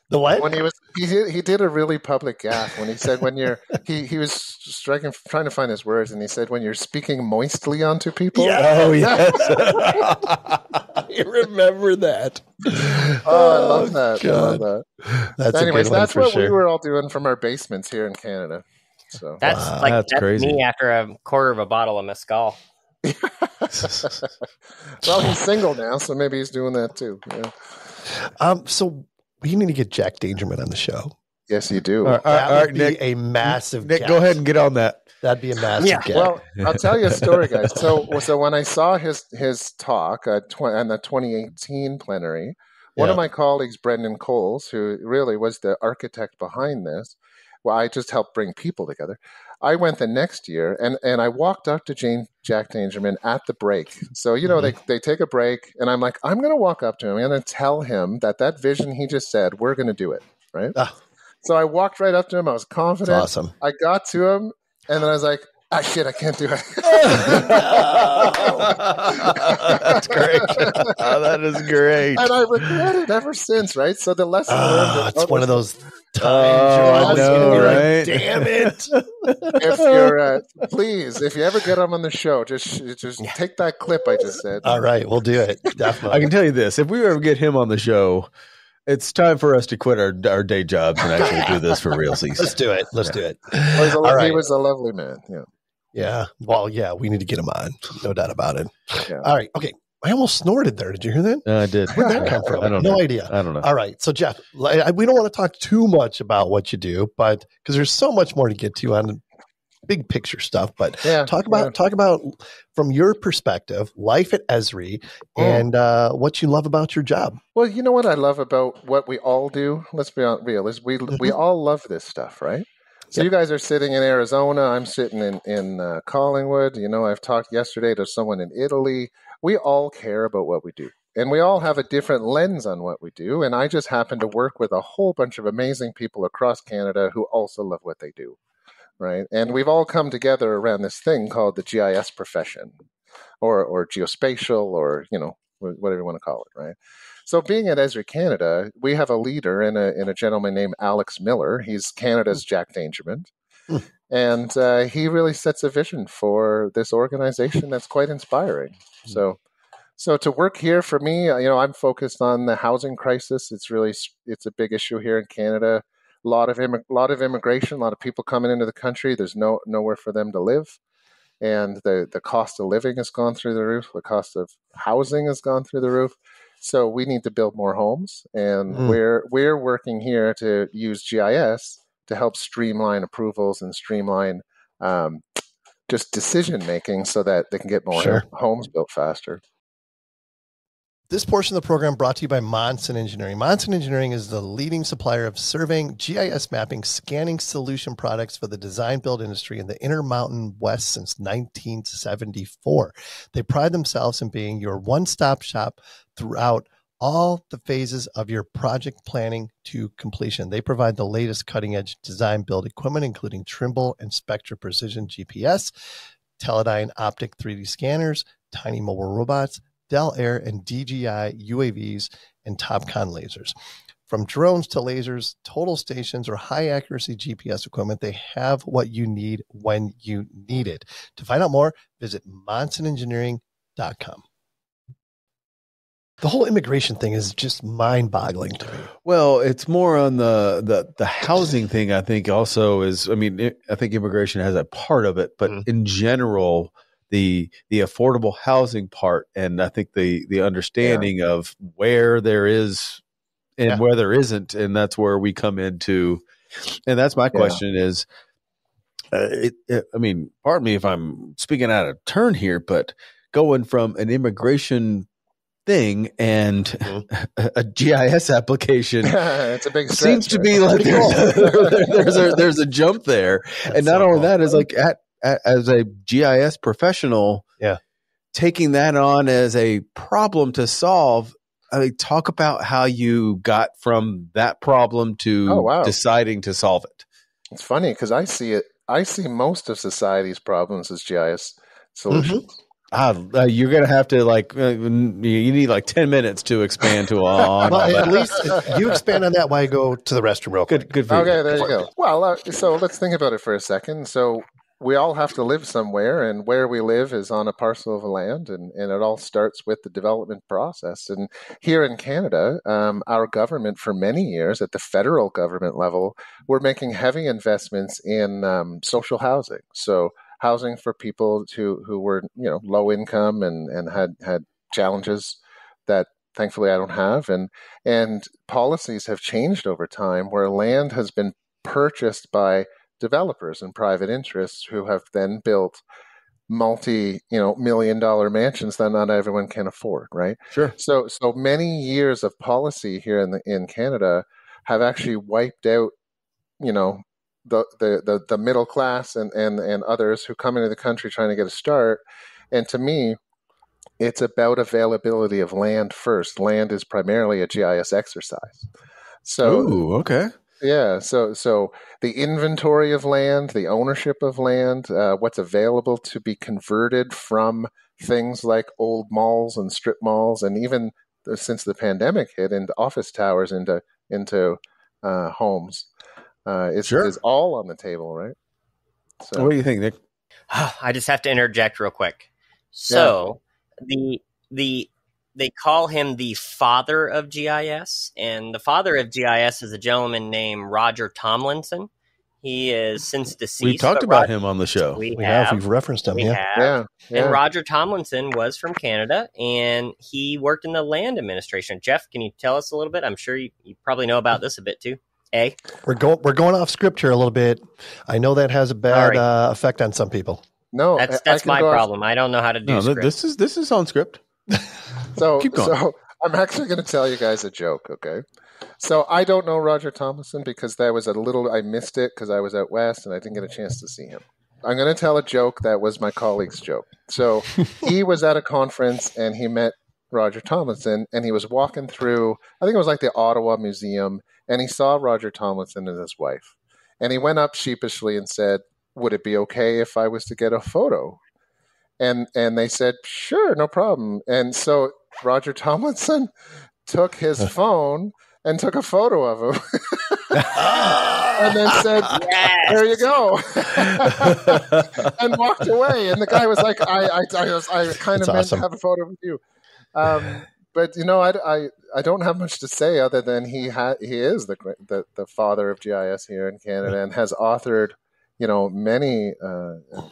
The what? When he did a really public gaffe when he said when you're he was trying to find his words, and he said when you're speaking moistly onto people. Yeah. Oh yes, I remember that. Oh, I love that. God. I love that. That's anyways, that's what sure. we were all doing from our basements here in Canada. So that's crazy. Me after a quarter of a bottle of mezcal. Well, he's single now, so maybe he's doing that too. Yeah. So we need to get Jack Dangerman on the show. Yes, you do. That would be a massive. Nick, go ahead and get on that. That'd be a massive. Gag. Well, I'll tell you a story, guys. So when I saw his talk on the 2018 plenary, one of my colleagues, Brendan Coles, who really was the architect behind this, well, I just helped bring people together. I went the next year, and I walked up to Jack Dangerman at the break. So, they take a break, and I'm like, I'm going to walk up to him. I'm going to tell him that vision he just said, we're going to do it, right? So I walked right up to him. I was confident. That's awesome. I got to him, and then I was like, shit, I can't do it. That's great. That is great. And I regret it ever since, right? So the lesson learned. It's one of those times right? Damn it. If you're, please, if you ever get him on the show, just take that clip I just said. All right, we'll do it. Definitely. I can tell you this. If we ever get him on the show, it's time for us to quit our day jobs and actually do this for realsies. Let's do it. Let's do it. He was a lovely man. Yeah. Yeah. Well, yeah, we need to get him on. No doubt about it. Yeah. All right. Okay. I almost snorted there. Did you hear that? I did. Where'd that come from? I don't know. No idea. I don't know. All right. So, Jeff, we don't want to talk too much about what you do, but because there's so much more to get to on big picture stuff. But talk about from your perspective, life at ESRI and what you love about your job. Well, you know what I love about what we all do? Let's be real. Is we all love this stuff, right? So you guys are sitting in Arizona. I'm sitting in Collingwood. I've talked yesterday to someone in Italy. We all care about what we do. And we all have a different lens on what we do. And I just happen to work with a whole bunch of amazing people across Canada who also love what they do, right? And we've all come together around this thing called the GIS profession or geospatial or, whatever you want to call it, right? So being at ESRI Canada, we have a leader in a gentleman named Alex Miller. He's Canada's Jack Dangerman. And he really sets a vision for this organization that's quite inspiring. So to work here for me, I'm focused on the housing crisis. It's a big issue here in Canada. A lot of immigration, a lot of people coming into the country. There's nowhere for them to live. And the cost of living has gone through the roof. The cost of housing has gone through the roof. So we need to build more homes, and we're working here to use GIS to help streamline approvals and streamline just decision making, so that they can get more homes built faster. This portion of the program brought to you by Monson Engineering. Monson Engineering is the leading supplier of surveying, GIS mapping, scanning solution products for the design build industry in the Intermountain West since 1974. They pride themselves in being your one-stop shop throughout all the phases of your project planning to completion. They provide the latest cutting-edge design build equipment, including Trimble and Spectra Precision GPS, Teledyne Optic 3D scanners, tiny mobile robots, Dell Air and DJI UAVs, and Topcon lasers. From drones to lasers, total stations, or high-accuracy GPS equipment, they have what you need when you need it. To find out more, visit monsonengineering.com. The whole immigration thing is just mind-boggling to me. Well, it's more on the housing thing. I think also is. I mean, I think immigration has a part of it, but in general, the affordable housing part, and I think the understanding of where there is and where there isn't, and that's where we come into. And that's my question is, I mean, pardon me if I'm speaking out of turn here, but going from an immigration thing, and a GIS application it's a big stretch, seems to be like there's a jump there. And not only that, is like as a GIS professional, taking that on as a problem to solve. I mean, talk about how you got from that problem to deciding to solve it. It's funny because I see most of society's problems as GIS solutions. You're going to have to you need 10 minutes to expand to on. Well, at least you expand on that while I go to the restroom real quick. Good for you. Okay, there you go. Well, so let's think about it for a second. So we all have to live somewhere, and where we live is on a parcel of land, and it all starts with the development process. And here in Canada, our government for many years at the federal government level, we're making heavy investments in social housing. So housing for people who were low income and had challenges that thankfully I don't have. And policies have changed over time where land has been purchased by developers and private interests who have then built multi-million-dollar mansions that not everyone can afford, right? Sure. So many years of policy here in Canada have actually wiped out, the middle class and others who come into the country trying to get a start. And to me, it's about availability of land first. Land is primarily a GIS exercise. So, okay. Yeah, so the inventory of land, the ownership of land, what's available to be converted from things like old malls and strip malls, and even since the pandemic hit, into office towers, into homes, is all on the table, right? So, what do you think, Nick? I just have to interject real quick. So they call him the father of GIS, and the father of GIS is a gentleman named Roger Tomlinson. He is since deceased. We talked about him on the show. We've referenced him. Yeah. And Roger Tomlinson was from Canada, and he worked in the land administration. Jeff, can you tell us a little bit? I'm sure you probably know about this a bit too. We're going off script here a little bit. I know that has a bad effect on some people. No, that's my problem. I don't know how to do script. This is on script. So keep going. So I'm actually going to tell you guys a joke, okay? So I don't know Roger Tomlinson because I missed it because I was out west and I didn't get a chance to see him. I'm going to tell a joke that was my colleague's joke. So he was at a conference and he met Roger Tomlinson and he was walking through, I think it was like the Ottawa Museum, and he saw Roger Tomlinson and his wife. And he went up sheepishly and said, "Would it be okay if I was to get a photo?" And they said, "Sure, no problem." And so Roger Tomlinson took his phone and took a photo of him and then said, "There you go," and walked away. And the guy was like, I kind of meant to have a photo with you. But I don't have much to say other than he is the father of GIS here in Canada and has authored many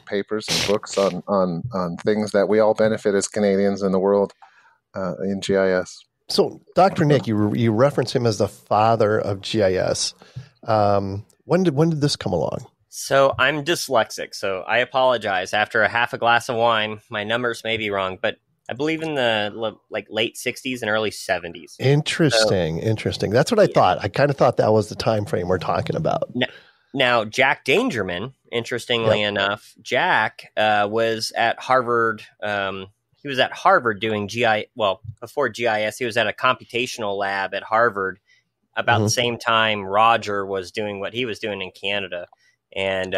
papers and books on things that we all benefit as Canadians in the world in GIS. So, Dr. Nick, you reference him as the father of GIS. When did this come along? So I'm dyslexic, so I apologize. After a half a glass of wine, my numbers may be wrong, but I believe in the late 60s and early 70s. Interesting. That's what I thought. I kind of thought that was the time frame we're talking about. Now, Jack Dangerman, interestingly enough, Jack was at Harvard. He was at Harvard doing GIS. Well, before GIS, he was at a computational lab at Harvard about the same time Roger was doing what he was doing in Canada. And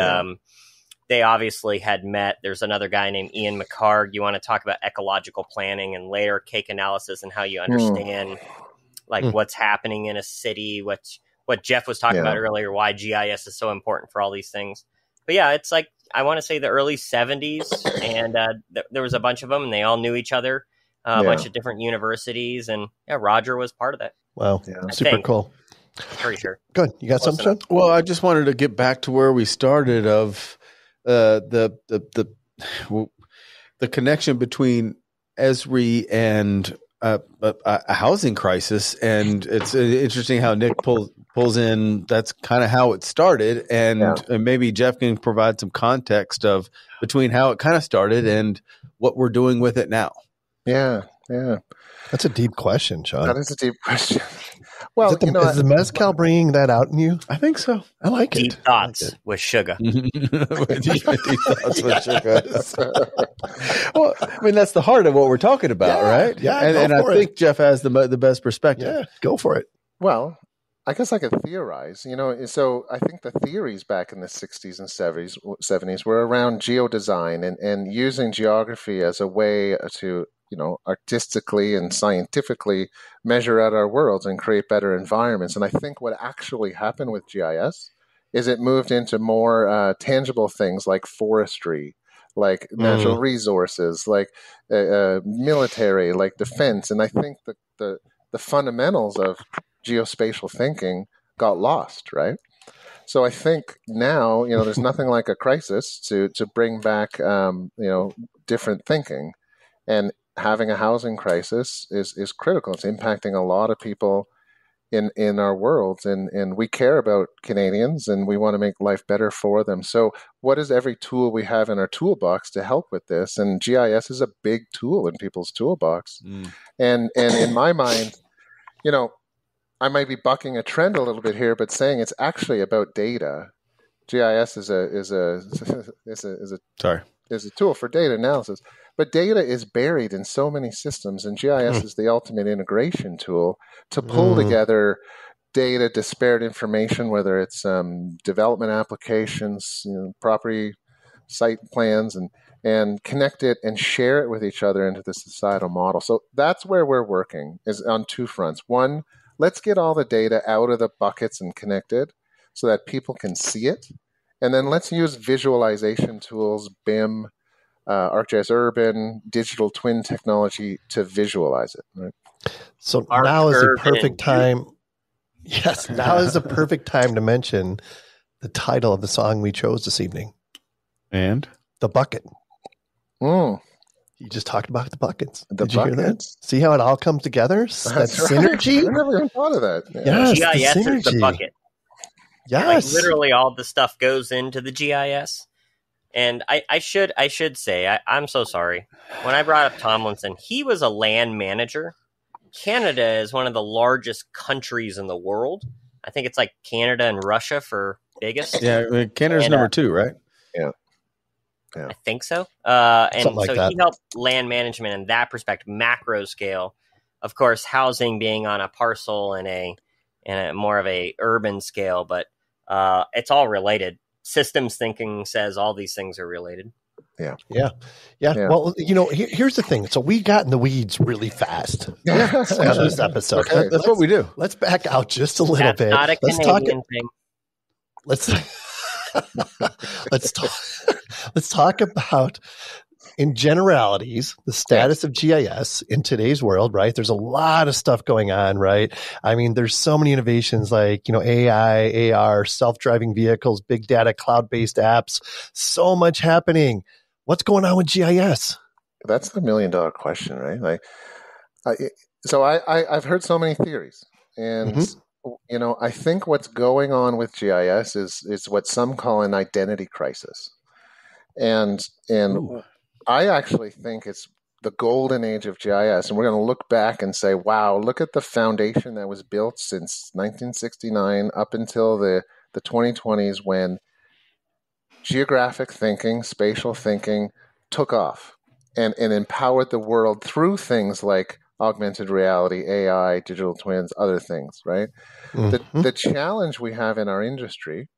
they obviously had met. There's another guy named Ian McHarg. You want to talk about ecological planning and layer cake analysis and how you understand what's happening in a city, what Jeff was talking about earlier, why GIS is so important for all these things. But yeah, it's like, I want to say the early 70s, and there was a bunch of them, and they all knew each other, a bunch of different universities, and Roger was part of that. Wow, super cool. Pretty sure. Good. You got something? Well, I just wanted to get back to where we started of the connection between ESRI and a housing crisis, and it's interesting how Nick pulls in. That's kind of how it started, and maybe Jeff can provide some context of between how it kind of started and what we're doing with it now. Yeah. Yeah. That's a deep question, Sean. That is a deep question. Well, is the mezcal bringing that out in you? I think so. I like Deep it. thoughts with sugar. Deep thoughts with sugar. Well, I mean, that's the heart of what we're talking about, right? Yeah, and I think Jeff has the best perspective. Yeah, go for it. Well, I guess I could theorize, so I think the theories back in the 60s and 70s were around geodesign and using geography as a way to, artistically and scientifically measure out our worlds and create better environments. And I think what actually happened with GIS is it moved into more tangible things like forestry, like natural resources, like military, like defense. And I think the fundamentals of geospatial thinking got lost, right? So I think now, there's nothing like a crisis to bring back, different thinking. And having a housing crisis is critical. It's impacting a lot of people in our world. And we care about Canadians and we want to make life better for them. So what is every tool we have in our toolbox to help with this? And GIS is a big tool in people's toolbox. And in my mind, I might be bucking a trend a little bit here, but saying it's actually about data. GIS is a tool for data analysis, but data is buried in so many systems, and GIS is the ultimate integration tool to pull together data, disparate information, whether it's development applications, property site plans, and connect it and share it with each other into the societal model. So that's where we're working, is on two fronts. One, let's get all the data out of the buckets and connected so that people can see it. And then let's use visualization tools, BIM, ArcGIS Urban, digital twin technology to visualize it. Right? So now is a perfect time. Yes, now is a perfect time to mention the title of the song we chose this evening. And? The Bucket. You just talked about the buckets. Did you hear that? See how it all comes together? That's synergy? I never even thought of that. Yes, GIS is the bucket. Yes. Literally all the stuff goes into the GIS. And I should say, I'm so sorry. When I brought up Tomlinson, he was a land manager. Canada is one of the largest countries in the world. I think it's like Canada and Russia for biggest. Yeah, Canada's number 2, right? Yeah. I think so. And something like so that. he helped land management in that perspective, macro scale. Of course, housing being on a parcel and a more of a urban scale, but it's all related. Systems thinking says all these things are related. Yeah. Well, here's the thing. So we got in the weeds really fast on this episode. Okay, that's what we do. Let's back out just a little bit. Not a Canadian thing. Let's talk about, in generalities, the status of GIS in today's world, right? There's a lot of stuff going on, right? I mean, there's so many innovations like, AI, AR, self-driving vehicles, big data, cloud-based apps, so much happening. What's going on with GIS? That's the $1 million question, right? I've heard so many theories, and I think what's going on with GIS is what some call an identity crisis, and I actually think it's the golden age of GIS, and we're going to look back and say, wow, look at the foundation that was built since 1969 up until the 2020s when geographic thinking, spatial thinking took off and empowered the world through things like augmented reality, AI, digital twins, other things, right? The challenge we have in our industry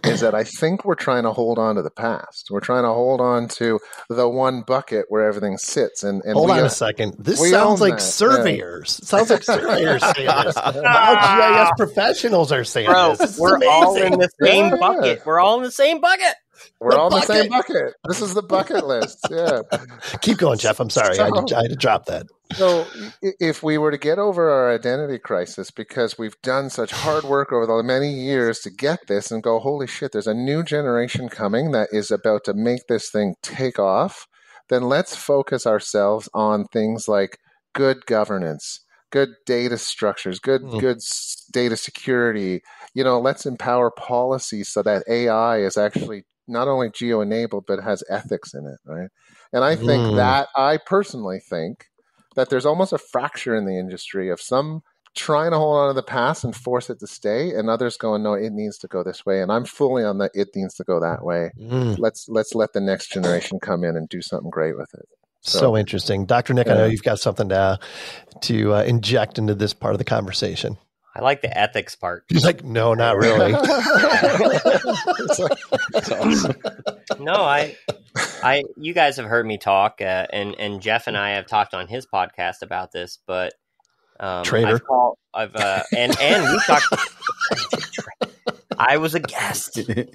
is that I think we're trying to hold on to the past. We're trying to hold on to the one bucket where everything sits. And hold on a second. This sounds like surveyors. It sounds like surveyors saying this. Now GIS professionals are saying this. We're all in the same bucket. We're all in the same bucket. We're all in the same bucket. This is the bucket list. Yeah. Keep going, Jeff. I'm sorry. I had to drop that. So if we were to get over our identity crisis because we've done such hard work over the many years to get this and go, holy shit, there's a new generation coming that is about to make this thing take off, then let's focus ourselves on things like good governance, good data structures, good data security. Let's empower policies so that AI is actually not only geo-enabled, but has ethics in it, right? And I think I personally think that there's almost a fracture in the industry of some trying to hold on to the past and force it to stay, and others going, no, it needs to go this way. And I'm fully on the it needs to go that way. Let's let the next generation come in and do something great with it. So interesting. Dr. Nick, I know you've got something to inject into this part of the conversation. I like the ethics part. He's like, no, not really. That's awesome. No, you guys have heard me talk, and Jeff and I have talked on his podcast about this, but Trader. And we talked. I was a guest. He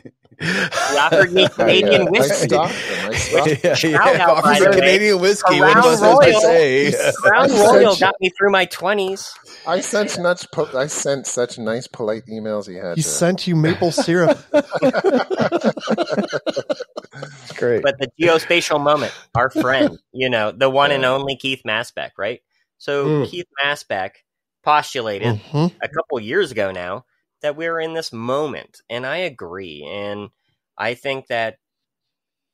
offered me Canadian whiskey. Offers a Canadian whiskey. What am I supposed to say? Crown Royal got me through my 20s. I sent such nice, polite emails. He sent you maple syrup. It's great. But the geospatial moment, our friend, the one and only Keith Masbeck, right? So Keith Masbeck postulated a couple years ago now that we're in this moment, and I agree. And I think that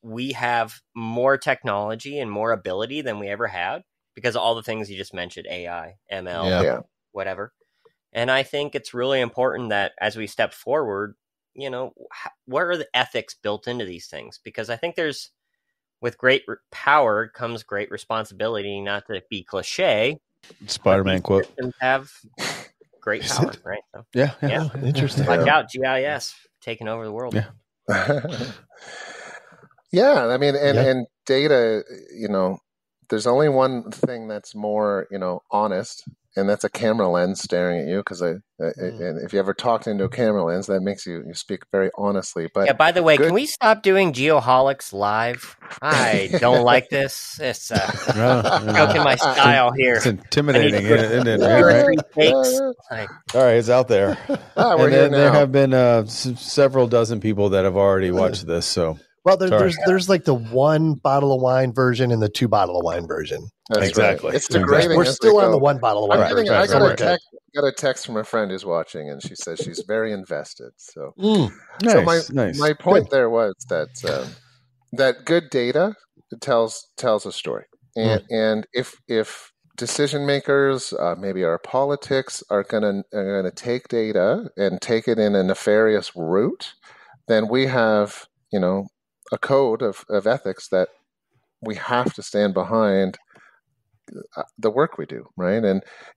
we have more technology and more ability than we ever had because of all the things you just mentioned, AI, ML, whatever. And I think it's really important that as we step forward, what are the ethics built into these things? Because I think with great power comes great responsibility, not to be cliche. Spider-Man quote. Have great power, right? So, yeah. Interesting. Watch out, GIS taking over the world. Yeah. I mean, and data, there's only one thing that's more, honest, and that's a camera lens staring at you. Because and if you ever talked into a camera lens, that makes you speak very honestly. But by the way, can we stop doing Geoholics live? I don't like this. It's choking my style here. It's intimidating, isn't it? Right? All right, it's out there. We're here now. There have been several dozen people that have already watched this. So. Well, there's like the 1 bottle of wine version and the 2 bottle of wine version. That's exactly. Right. It's degrading. We're still on the 1 bottle of wine version. I got a text from a friend who's watching, and she says she's very invested. So, my point there was that that good data tells a story, and if decision makers, maybe our politics, are gonna take data and take it in a nefarious route, then we have a code of ethics that we have to stand behind the work we do, right?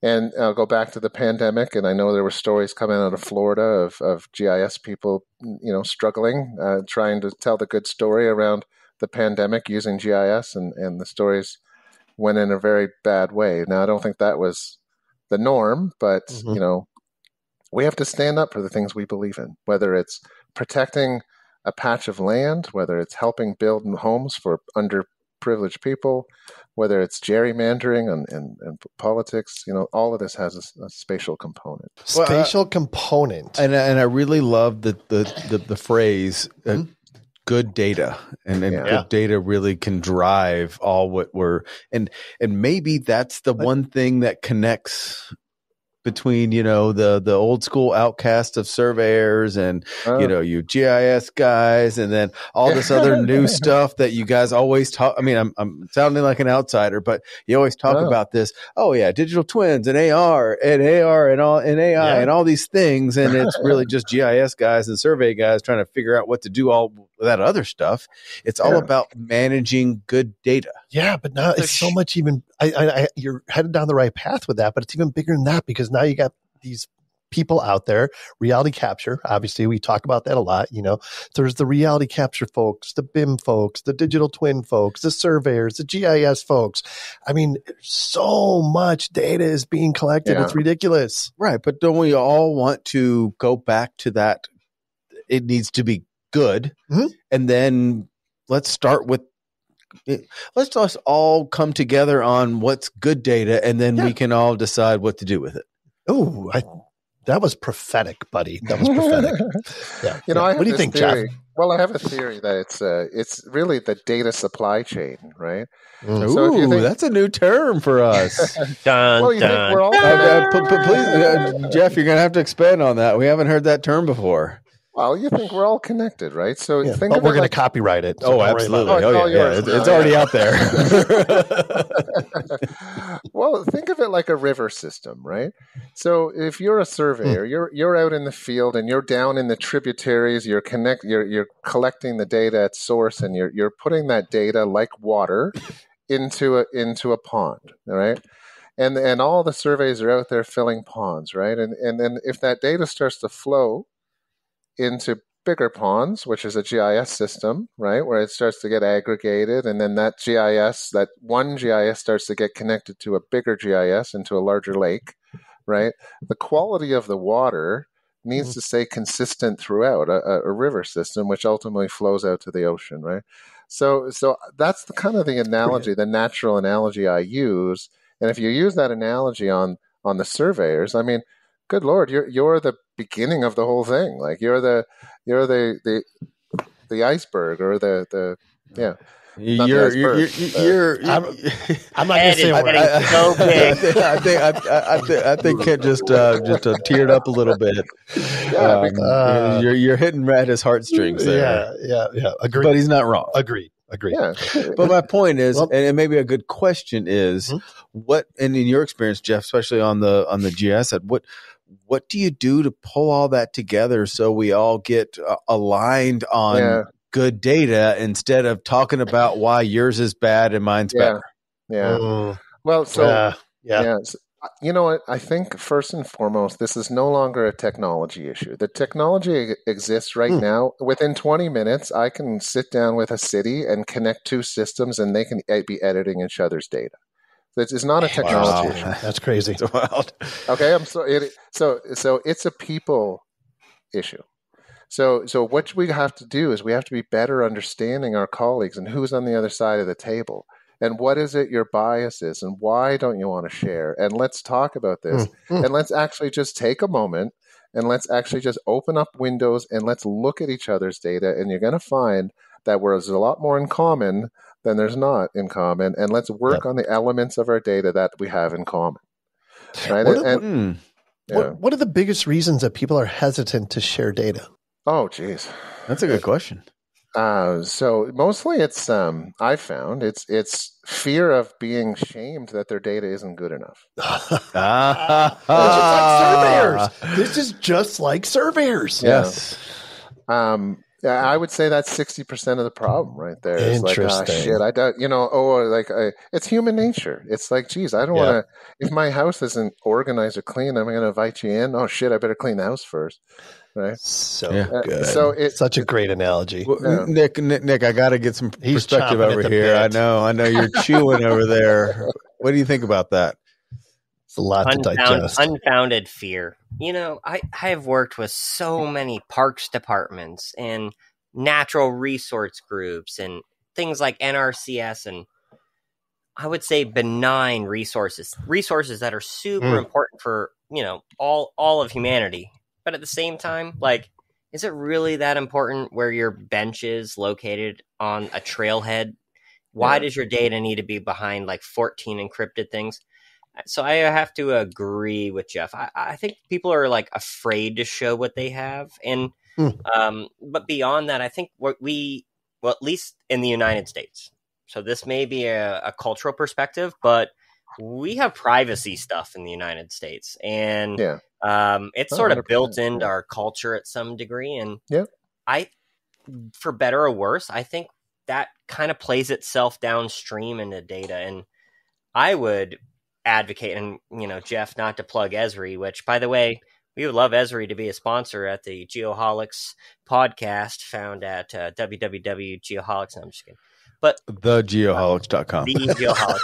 And I'll go back to the pandemic, and I know there were stories coming out of Florida of GIS people, struggling, trying to tell the good story around the pandemic using GIS, and the stories went in a very bad way. Now, I don't think that was the norm, but we have to stand up for the things we believe in, whether it's protecting a patch of land, whether it's helping build homes for underprivileged people, whether it's gerrymandering and politics. All of this has a spatial component. Spatial component. And I really love the phrase good data, and good data really can drive all what we're and maybe that's the one thing that connects between the old school outcast of surveyors and you GIS guys, and then all this other new stuff that you guys always talk. I mean, I'm sounding like an outsider, but you always talk about this. Oh yeah, digital twins and AR and all and AI and all these things, and it's really just GIS guys and survey guys trying to figure out what to do all that other stuff. It's all about managing good data. Yeah, but now it's so much even. You're headed down the right path with that, but it's even bigger than that because now you got these people out there, reality capture. Obviously, we talk about that a lot. There's the reality capture folks, the BIM folks, the digital twin folks, the surveyors, the GIS folks. I mean, so much data is being collected. It's ridiculous. Right. But don't we all want to go back to that? It needs to be good. And then let's start with let's just all come together on what's good data, and then we can all decide what to do with it. Oh, that was prophetic, buddy. That was prophetic. I have what do you think, theory. Jeff? Well, I have a theory that it's really the data supply chain, right? So if you think, that's a new term for us. Well, you think we're all please, Jeff, you're going to have to expand on that. We haven't heard that term before. Well, you think we're all connected, right? So Yeah, think but of we're it going like, to copyright it. So absolutely. it's all yours It's now, already out there. well, think of it like a river system, right? So if you're a surveyor, you're out in the field and you're down in the tributaries. You're collecting the data at source, and you're putting that data like water into a pond, all right? And all the surveys are out there filling ponds, right? And then if that data starts to flow into bigger ponds, which is a GIS system, right, where it starts to get aggregated, and then that one GIS starts to get connected to a bigger GIS into a larger lake, right? The quality of the water needs to stay consistent throughout a river system, which ultimately flows out to the ocean, right? So that's the kind of the analogy, the natural analogy I use. And if you use that analogy on the surveyors, I mean, good Lord, you're the beginning of the whole thing. Like you're the iceberg, or the yeah. I'm not going to say a word. So big. I think Kent just teared up a little bit. Yeah, you're hitting at his heartstrings there. Yeah. Agreed. But he's not wrong. Agreed. Yeah. But my point is, and maybe a good question is, what, and in your experience, Jeff, especially on the GIS side, what do you do to pull all that together so we all get aligned on good data instead of talking about why yours is bad and mine's better? Yeah. Well, so you know what? I think first and foremost, this is no longer a technology issue. The technology exists right now. Within 20 minutes, I can sit down with a city and connect two systems, and they can be editing each other's data. It's not a technology issue. That's crazy. It's wild. Okay, so it's a people issue. So what we have to do is we have to be better understanding our colleagues and who's on the other side of the table. And what is it your bias is, and why don't you want to share? And let's talk about this. And let's actually just take a moment, and let's actually just open up windows, and let's look at each other's data. And you're going to find that there's a lot more in common than there's not in common. And let's work on the elements of our data that we have in common. Right? What are the biggest reasons that people are hesitant to share data? Oh, geez. That's a good question. So mostly it's I found it's fear of being shamed that their data isn't good enough. This is just like surveyors. Yes. I would say that's 60% of the problem right there. It's like, Interesting. I don't, it's human nature. It's like, geez, I don't want to, if my house isn't organized or clean, I'm going to invite you in. Oh shit, I better clean the house first. Right. So good. So it's such a great analogy. Well, Nick, I got to get some perspective over here. I know you're chewing over there. What do you think about that? It's a lot to digest. Unfounded fear. I have worked with so many parks departments and natural resource groups and things like NRCS, and I would say benign resources that are super important for, all of humanity. But at the same time, like, is it really that important where your bench is located on a trailhead? Why does your data need to be behind like 14 encrypted things? So I have to agree with Jeff. I think people are like afraid to show what they have. And but beyond that, I think at least in the United States. So this may be a cultural perspective, but we have privacy stuff in the United States. And it's sort of built into our culture at some degree. And for better or worse, I think that kind of plays itself downstream into data. And I would advocate, and Jeff, not to plug ESRI, which, by the way, we would love ESRI to be a sponsor at the Geoholics podcast, found at www.geoholics. No, I'm just kidding. But thegeoholics.com. The Geoholics.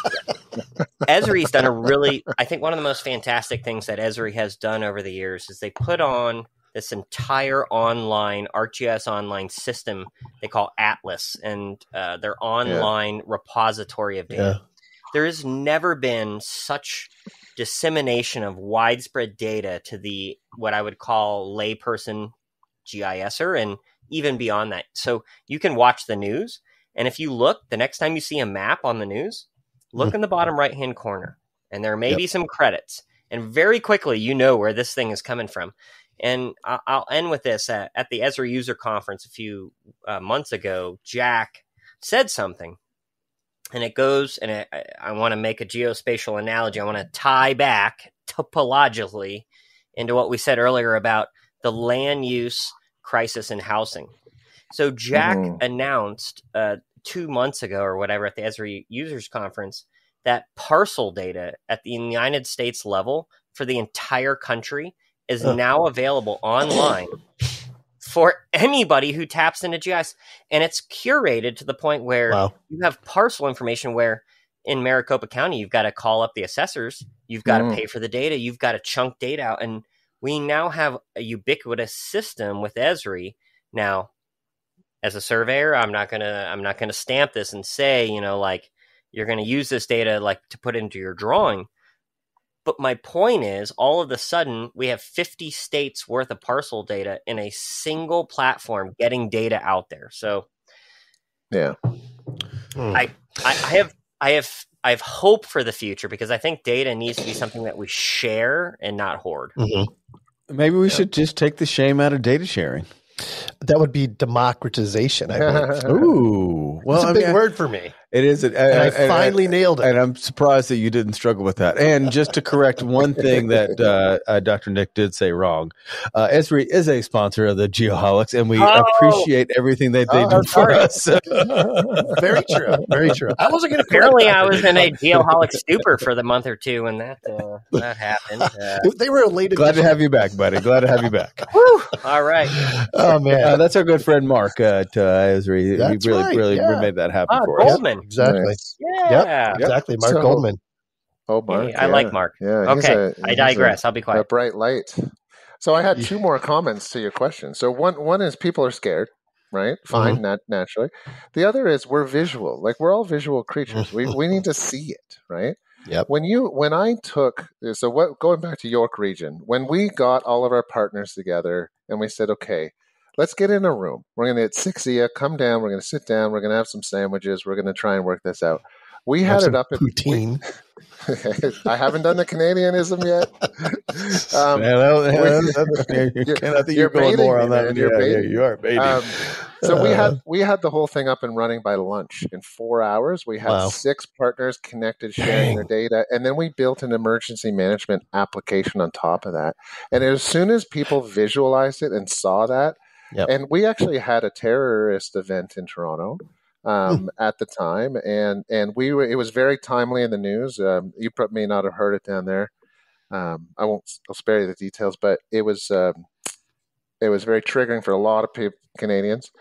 ESRI's done I think one of the most fantastic things that ESRI has done over the years is they put on this entire ArcGIS online system they call Atlas, and their online repository of data. There has never been such dissemination of widespread data to the what I would call layperson GISer, and even beyond that. So you can watch the news, and if you look, the next time you see a map on the news, look in the bottom right-hand corner, and there may be some credits, and very quickly you know where this thing is coming from. And I'll end with this. At the ESRI user conference a few months ago, Jack said something. And it goes, and I want to make a geospatial analogy. I want to tie back topologically into what we said earlier about the land use crisis in housing. So Jack announced 2 months ago or whatever at the ESRI users conference that parcel data at the United States level for the entire country is now available online for anybody who taps into GIS. And it's curated to the point where you have parcel information where in Maricopa County, you've got to call up the assessors, you've got to pay for the data, you've got to chunk data out. And we now have a ubiquitous system with ESRI. Now, as a surveyor, I'm not gonna stamp this and say, like, you're going to use this data like to put into your drawing. But my point is, all of a sudden, we have 50 states worth of parcel data in a single platform getting data out there. So, I have hope for the future because I think data needs to be something that we share and not hoard. Maybe we should just take the shame out of data sharing. That would be democratization, I believe. Ooh. Well, it's a big word for me. It is. I finally nailed it. And I'm surprised that you didn't struggle with that. And just to correct one thing that Dr. Nick did say wrong, ESRI is a sponsor of the Geoholics, and we appreciate everything that they do for us. Very true. Very true. I wasn't going to. Apparently, I was in a Geoholic stupor for the month or two when that happened. They were elated. Glad to have you back, buddy. Glad to have you back. Woo! All right. Oh man, that's our good friend Mark at ESRI. That's he really made that happen for us. Goldman. Exactly. Nice. Yeah. Yep, exactly. Mark Goldman. Oh, Mark. I like Mark. Yeah. Okay. I digress. I'll be quiet. A bright light. So I had two more comments to your question. So one is people are scared, right? Fine, naturally. The other is we're visual. Like we're all visual creatures. We need to see it, right? Yep. Going back to York Region, when we got all of our partners together and we said, okay, let's get in a room. We're going to get 6 of you, come down, we're going to sit down, we're going to have some sandwiches, we're going to try and work this out. We had it up in poutine. I haven't done the Canadianism yet. You're going more on that. You are baiting. So we had the whole thing up and running by lunch in 4 hours. We had 6 partners connected, sharing their data, and then we built an emergency management application on top of that. And as soon as people visualized it and saw that, and we actually had a terrorist event in Toronto. At the time, and it was very timely in the news. You may not have heard it down there. I'll spare you the details, but it was very triggering for a lot of Canadians.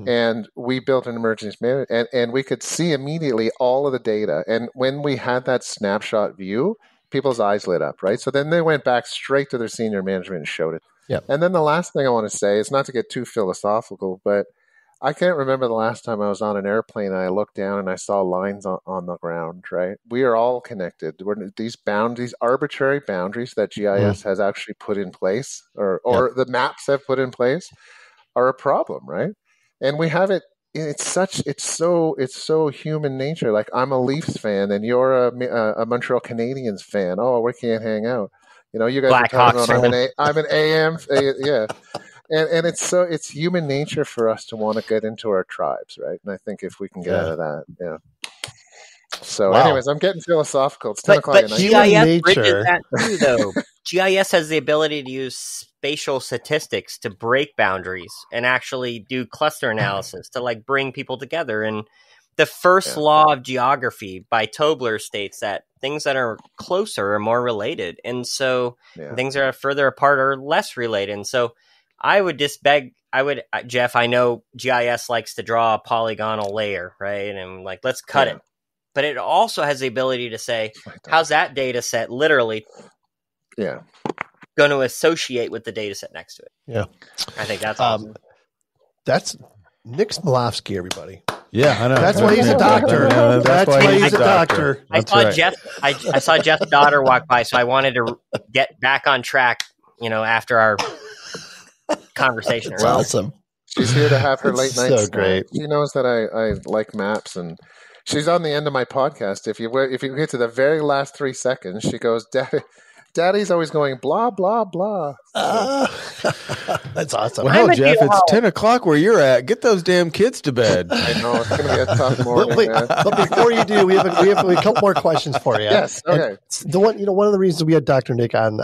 And we built an emergency management, and we could see immediately all of the data. And when we had that snapshot view, people's eyes lit up, right? So then they went back straight to their senior management and showed it. Yep. And then the last thing I want to say is not to get too philosophical, but I can't remember the last time I was on an airplane and I looked down and I saw lines on the ground, right? We are all connected. These arbitrary boundaries that GIS has actually put in place or the maps have put in place are a problem, right? And we have it. It's so human nature. Like I'm a Leafs fan and you're a Montreal Canadiens fan. Oh, we can't hang out. You guys are talking about I'm an AM. Yeah. And it's human nature for us to want to get into our tribes, right? And I think if we can get out of that, So, anyways, I'm getting philosophical. It's 10 o'clock at night. GIS bridges that too, though. GIS has the ability to use spatial statistics to break boundaries and actually do cluster analysis to bring people together. And the first law of geography by Tobler states that things that are closer are more related, and so things that are further apart are less related. And so I would Jeff, I know GIS likes to draw a polygonal layer, right? And let's cut it. But it also has the ability to say, how's that data set literally going to associate with the data set next to it? Yeah. I think that's awesome. That's Nick Smolovsky, everybody. Yeah, I know. That's why he's a doctor. That's why he's a doctor. I saw Jeff's daughter walk by, so I wanted to get back on track, after our conversation. That's awesome. She's here to have her late night. So great. She knows that I like maps, and she's on the end of my podcast. If you get to the very last 3 seconds, she goes, Daddy's always going blah blah blah. That's awesome. Well, Jeff, it's 10 o'clock where you're at. Get those damn kids to bed. I know it's going to be a tough morning. But before you do, we have a couple more questions for you. Yes. Okay. And one of the reasons we had Dr. Nick on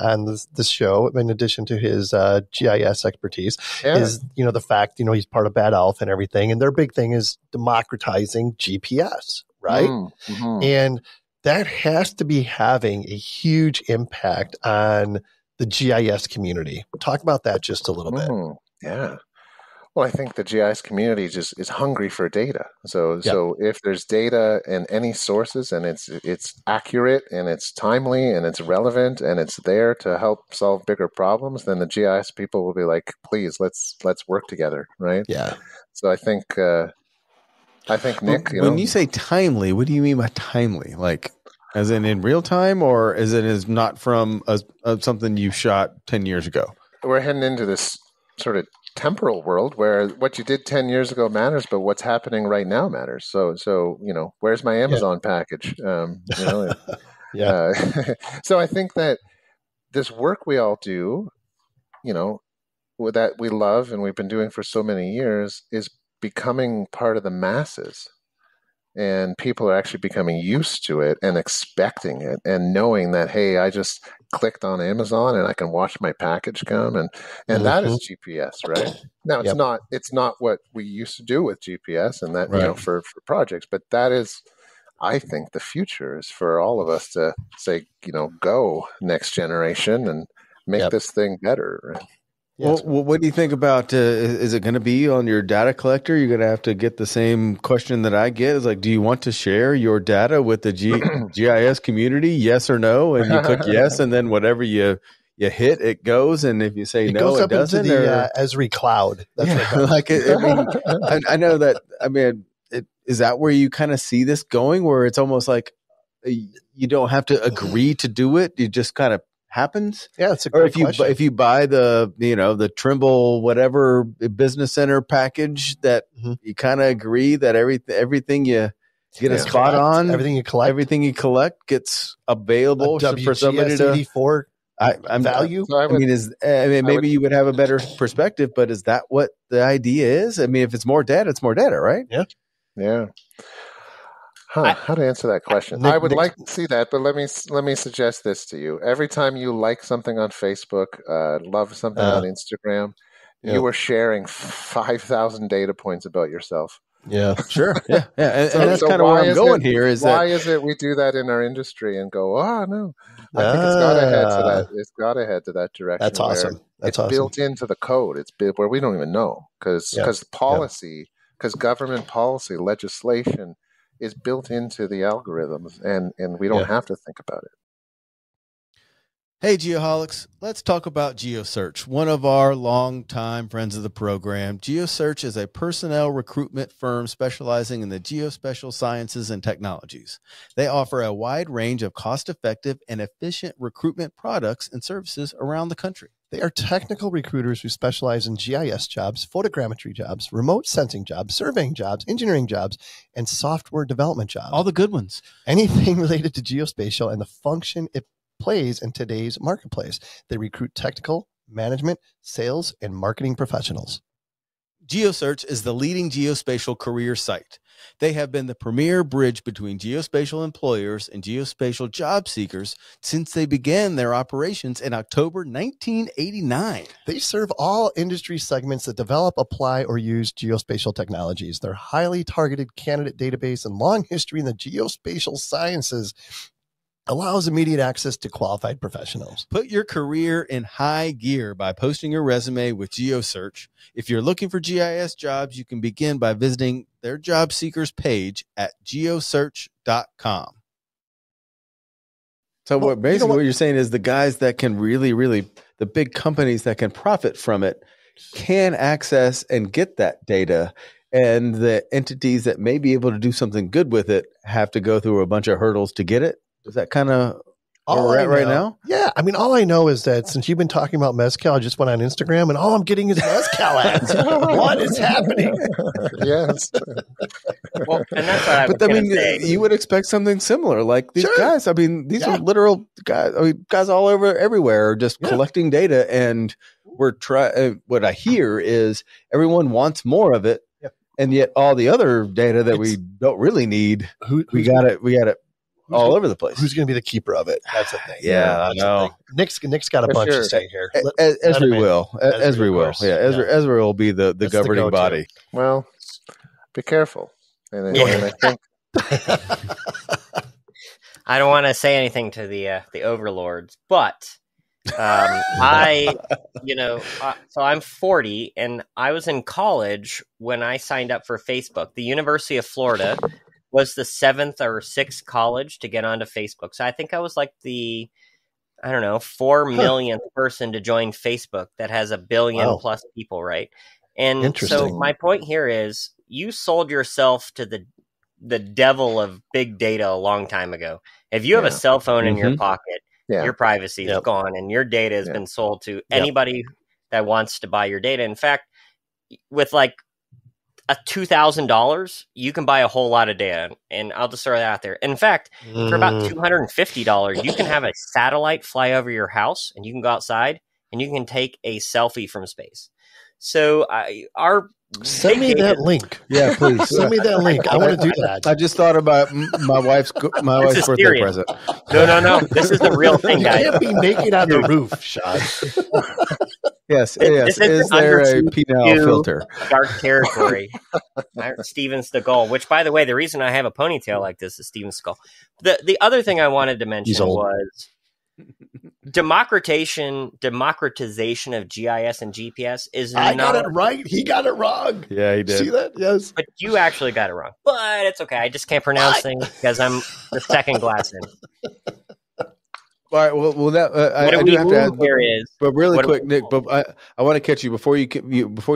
this show, in addition to his GIS expertise, is the fact he's part of Bad Elf and everything, and their big thing is democratizing GPS, right? Mm-hmm. And that has to be having a huge impact on the GIS community. Talk about that just a little bit. Yeah. Well, I think the GIS community just is hungry for data. So if there's data in any sources and it's accurate and it's timely and it's relevant and it's there to help solve bigger problems, then the GIS people will be like, please, let's work together, right? Yeah. So I think Nick, when you say timely, what do you mean by timely? Like, as in real time, or as it is not from something you shot 10 years ago? We're heading into this sort of temporal world where what you did 10 years ago matters, but what's happening right now matters. So where's my Amazon package? So I think that this work we all do, that we love and we've been doing for so many years, is becoming part of the masses, and people are actually becoming used to it and expecting it and knowing that, hey, I just clicked on Amazon and I can watch my package come, and that is GPS, right? Now it's not what we used to do with GPS and that for projects, but that is, I think, the future is for all of us to say, go next generation and make this thing better, right? Well, what do you think about, is it going to be on your data collector? You're going to have to get the same question that I get. Is like, do you want to share your data with the GIS community? Yes or no? And you click yes, and then whatever you hit, it goes. And if you say no, it doesn't. Into the ESRI cloud. That's like I know that. I mean, is that where you kind of see this going, where it's almost like you don't have to agree to do it? You just kind of happens. Yeah, it's a great question. If you buy the Trimble whatever business center package, that you kind of agree that everything you get a spot on, everything you collect gets available for somebody to 84 value. So maybe you would have a better perspective, but is that what the idea is? I mean, if it's more data, it's more data, right? Yeah. How to answer that question? I would like to see that, but let me suggest this to you. Every time you like something on Facebook, love something on Instagram, you are sharing 5,000 data points about yourself. Yeah, sure. Yeah. And that's kind of where I'm going here. Why is it we do that in our industry and go, oh, no. I think it's got to head to that. It's got to head to that direction. That's awesome. It's built into the code. It's built where we don't even know because government policy, legislation is built into the algorithms, and we don't have to think about it. Hey, Geoholics, let's talk about GeoSearch, one of our longtime friends of the program. GeoSearch is a personnel recruitment firm specializing in the geospatial sciences and technologies. They offer a wide range of cost-effective and efficient recruitment products and services around the country. They are technical recruiters who specialize in GIS jobs, photogrammetry jobs, remote sensing jobs, surveying jobs, engineering jobs, and software development jobs. All the good ones. Anything related to geospatial and the function it plays in today's marketplace. They recruit technical, management, sales, and marketing professionals. GeoSearch is the leading geospatial career site. They have been the premier bridge between geospatial employers and geospatial job seekers since they began their operations in October 1989. They serve all industry segments that develop, apply, or use geospatial technologies. Their highly targeted candidate database and long history in the geospatial sciences allows immediate access to qualified professionals. Put your career in high gear by posting your resume with GeoSearch. If you're looking for GIS jobs, you can begin by visiting their job seekers page at geosearch.com. So what you're saying is the guys that can really, the big companies that can profit from it can access and get that data, and the entities that may be able to do something good with it have to go through a bunch of hurdles to get it. Is that kind of where we're at right now? Yeah. I mean, all I know is that since you've been talking about Mezcal, I just went on Instagram and all I'm getting is Mezcal ads. What is happening? Yes. Well, and that's what I was going to say. You would expect something similar, like these guys. I mean, these are literal guys. I mean, guys all over everywhere are just collecting data, and we're trying. What I hear is everyone wants more of it, and yet all the other data that we don't really need, we got it all over the place. Who's going to be the keeper of it? That's the thing. I know. Nick's got a bunch to say here. Esri will. Esri will. Yeah, Esri will be the governing body. Well, be careful. And I think I don't want to say anything to the overlords, but so I'm 40, and I was in college when I signed up for Facebook. The University of Florida was the 7th or 6th college to get onto Facebook. So I think I was like the 4 millionth person to join Facebook that has 1 billion plus people, right? And so my point here is you sold yourself to the devil of big data a long time ago. If you have a cell phone in your pocket, your privacy is gone, and your data has been sold to anybody that wants to buy your data. In fact, with like $2,000, you can buy a whole lot of data, and I'll just throw that out there. In fact, for about $250, you can have a satellite fly over your house, and you can go outside, and you can take a selfie from space. So send me that link. Yeah, please send me that link. I want to do that. I just thought about my wife's birthday present. No. This is the real thing, guys. You can't be naked on the roof, Sean. Yes. Is there a penile filter? Dark territory. Steven Seagal, which, by the way, the reason I have a ponytail like this is Steven Seagal. The other thing I wanted to mention was democratization of GIS and GPS is I got it right. He got it wrong. Yeah, he did. See that? Yes. But you actually got it wrong. But it's okay. I just can't pronounce things because I'm the second glass in. All right. Well, that I do have to add. But really quick, Nick. But I want to catch you before you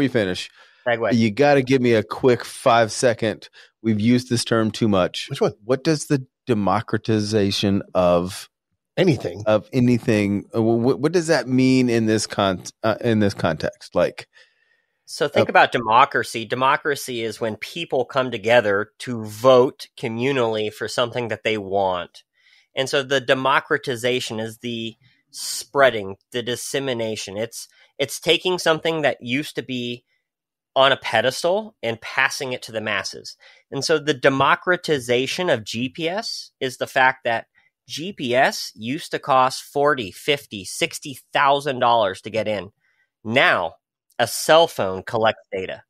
finish. Segue. You got to give me a quick 5-second. We've used this term too much. Which one? What does the democratization of anything? What does that mean in this context? Like, so think about democracy. Democracy is when people come together to vote communally for something that they want. And so the democratization is the spreading, the dissemination. It's taking something that used to be on a pedestal and passing it to the masses. And so the democratization of GPS is the fact that GPS used to cost $40,000, $50,000, $60,000 to get in. Now, a cell phone collects data.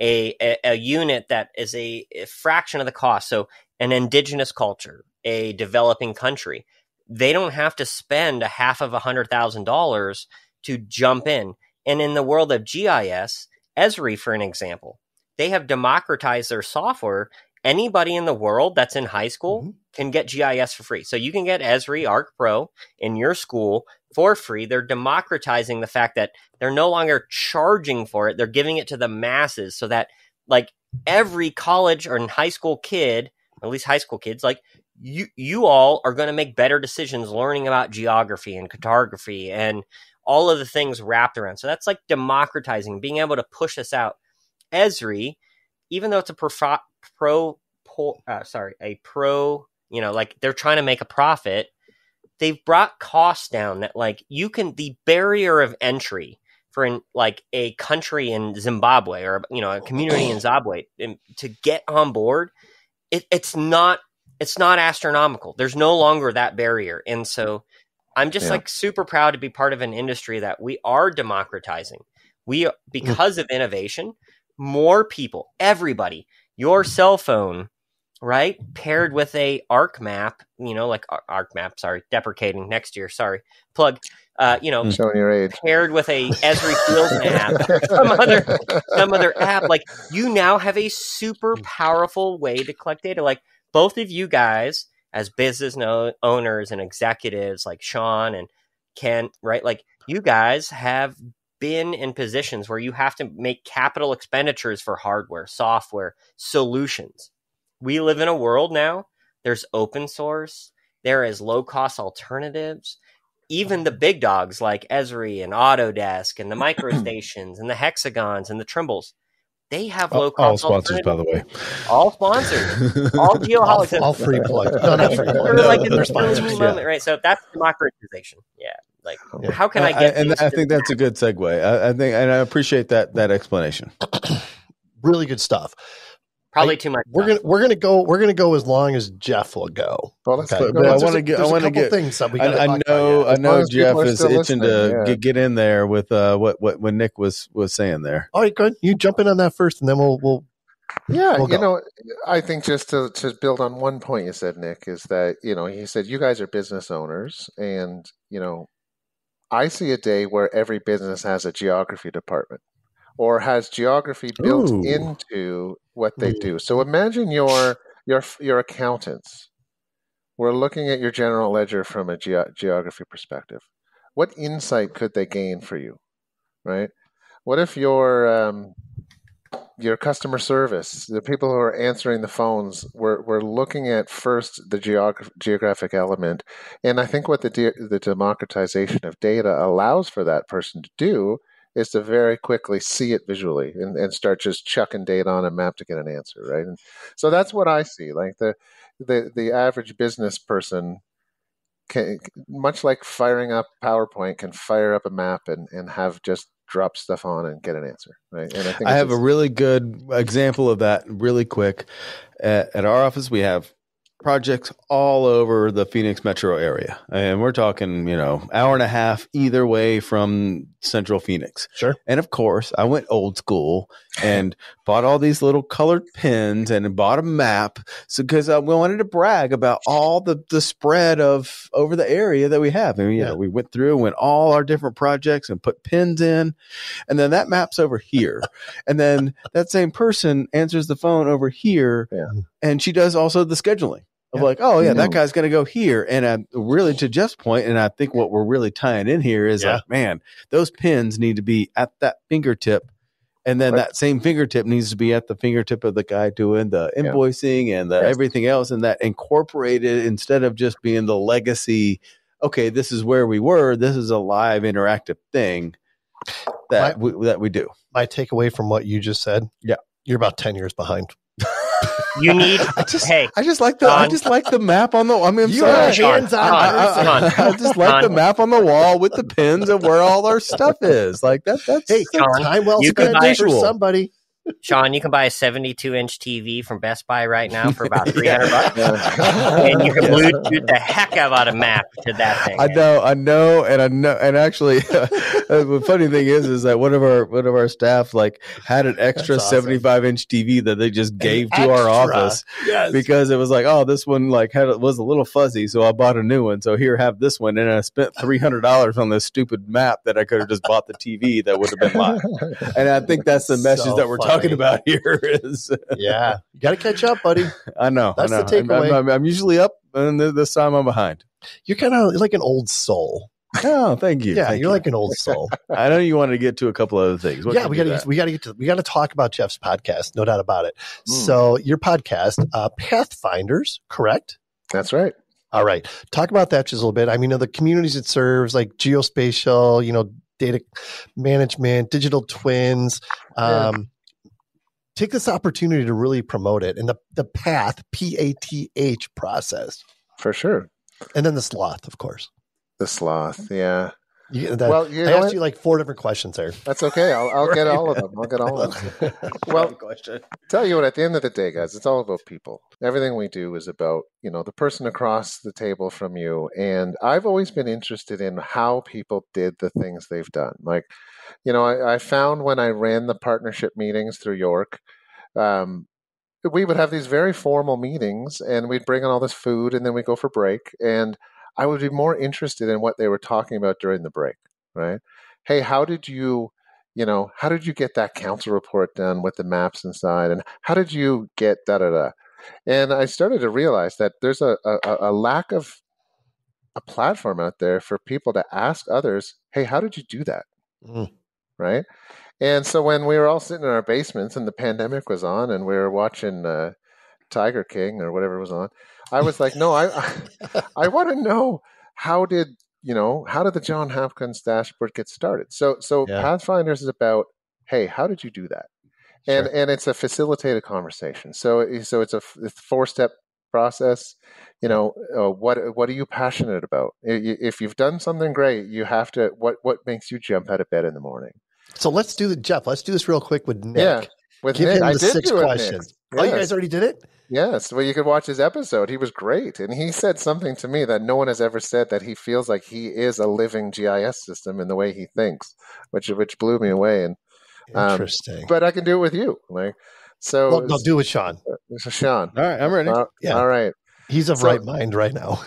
A unit that is a fraction of the cost. So an indigenous culture, a developing country, they don't have to spend $150,000 to jump in. And in the world of GIS, ESRI, for an example, they have democratized their software. Anybody in the world that's in high school can get GIS for free. So you can get ESRI Arc Pro in your school for free. They're democratizing the fact that they're no longer charging for it. They're giving it to the masses so that like every college or high school kid, at least high school kids, like you all are going to make better decisions learning about geography and cartography and all of the things wrapped around. So that's like democratizing, being able to push this out. ESRI, even though it's a like they're trying to make a profit, they've brought costs down that like the barrier of entry for like a country in Zimbabwe or, a community in Zimbabwe to get on board, it's not astronomical. There's no longer that barrier. And so I'm just like super proud to be part of an industry that we are democratizing. Because of innovation, more people, everybody, your cell phone, right, paired with a ARC map, deprecating next year, plug, showing your age, paired with a ESRI field map, some other app, like you now have a super powerful way to collect data. Like both of you guys as business owners and executives like Sean and Ken, right? Like you guys have been in positions where you have to make capital expenditures for hardware, software, solutions. We live in a world now, there's open source, there is low-cost alternatives. Even the big dogs like ESRI and Autodesk and the MicroStations and the Hexagons and the Trimbles, They have low cost. All sponsors, by the way. All sponsors. All geoholics. All free plugs. No, not free plugs. Like it's They're a really sponsors. neat moment, right? So that's democratization. Yeah. Like, how can I get? I think that's a good segue. I think, and I appreciate that explanation. Really good stuff. Probably too much. We're gonna go as long as Jeff will go. Well, let's okay. go. I want to get things that we got. I know Jeff is itching to get in there with what Nick was saying there. All right, good. You jump in on that first, and then we'll go. I think just to build on one point you said, Nick, is that he said you guys are business owners, and I see a day where every business has a geography department or has geography built into what they do. So imagine your accountants were looking at your general ledger from a geography perspective. What insight could they gain for you, right? What if your customer service, the people who are answering the phones, were looking at first the geographic element, and I think what the democratization of data allows for that person to do is to very quickly see it visually and start just chucking data on a map to get an answer, right? And so that's what I see. Like the average business person can, much like firing up PowerPoint, can fire up a map and have just drop stuff on and get an answer, right? And I think I have a really good example of that really quick. At our office, we have projects all over the Phoenix metro area. And we're talking, hour and a half either way from central Phoenix. Sure. And of course, I went old school and bought all these little colored pins and bought a map. So because we wanted to brag about all the spread of over the area that we have. And, we went through and went all our different projects and put pins in. And then that map's over here. And then that same person answers the phone over here. Yeah. And she does also the scheduling. Of like, that guy's going to go here. And really, to Jeff's point, and I think what we're really tying in here is like, man, those pins need to be at that fingertip. And then that same fingertip needs to be at the fingertip of the guy doing the invoicing and everything else. And that incorporated, instead of just being the legacy, okay, this is where we were. This is a live interactive thing that we do. My takeaway from what you just said, you're about 10 years behind. You need. I just like the map on the. I mean, I'm sorry. I just like the map on the wall with the pins of where all our stuff is. Like that's time well spent for somebody. Sean, you can buy a 72-inch TV from Best Buy right now for about $300, and you can Bluetooth the heck out of map to that thing. I know, and actually, the funny thing is that one of our staff had an extra 75-inch TV that they just gave to our office because it was like, oh, this one was a little fuzzy, so I bought a new one. So here, have this one, and I spent $300 on this stupid map that I could have just bought the TV that would have been live. And I think that's the message that we're talking about here is you got to catch up, buddy. I know. That's the takeaway. I'm usually up, and this time I'm behind. You're kind of like an old soul. Oh, thank you. Yeah, you're like an old soul. I know you want to get to a couple other things. We got to talk about Jeff's podcast, no doubt about it. So your podcast, Pathfinders, correct? That's right. All right, talk about that just a little bit. I mean, the communities it serves, like geospatial, data management, digital twins. Take this opportunity to really promote it and the PATH, PATH process. For sure. And then the Sloth, of course. The Sloth, yeah. I asked you 4 different questions there. That's okay. I'll get all of them. Well, tell you what, at the end of the day, guys, it's all about people. Everything we do is about, the person across the table from you. And I've always been interested in how people did the things they've done. Like, I found when I ran the partnership meetings through York, we would have these very formal meetings and we'd bring in all this food and then we'd go for break. And I would be more interested in what they were talking about during the break, right? Hey, how did you get that council report done with the maps inside? And how did you get da-da-da? And I started to realize that there's a lack of a platform out there for people to ask others, hey, how did you do that? Right? And so when we were all sitting in our basements and the pandemic was on and we were watching Tiger King or whatever was on, I was like, no, I want to know how did the John Hopkins dashboard get started? So Pathfinders is about, hey, how did you do that? and it's a facilitated conversation. So it's a 4-step process. What are you passionate about? If you've done something great, you have to. What makes you jump out of bed in the morning? So let's do Jeff. Let's do this real quick with Nick. Yeah, with Give Nick. him I the did 6 do it, questions. Nick. Oh, you guys already did it? Yes. Well, you could watch his episode. He was great, and he said something to me that no one has ever said, that he feels like he is a living GIS system in the way he thinks, which blew me away. And interesting. But I can do it with you, so. Well, do it, Sean. So Sean. All right, I'm ready. Yeah. All right. He's of right mind right now.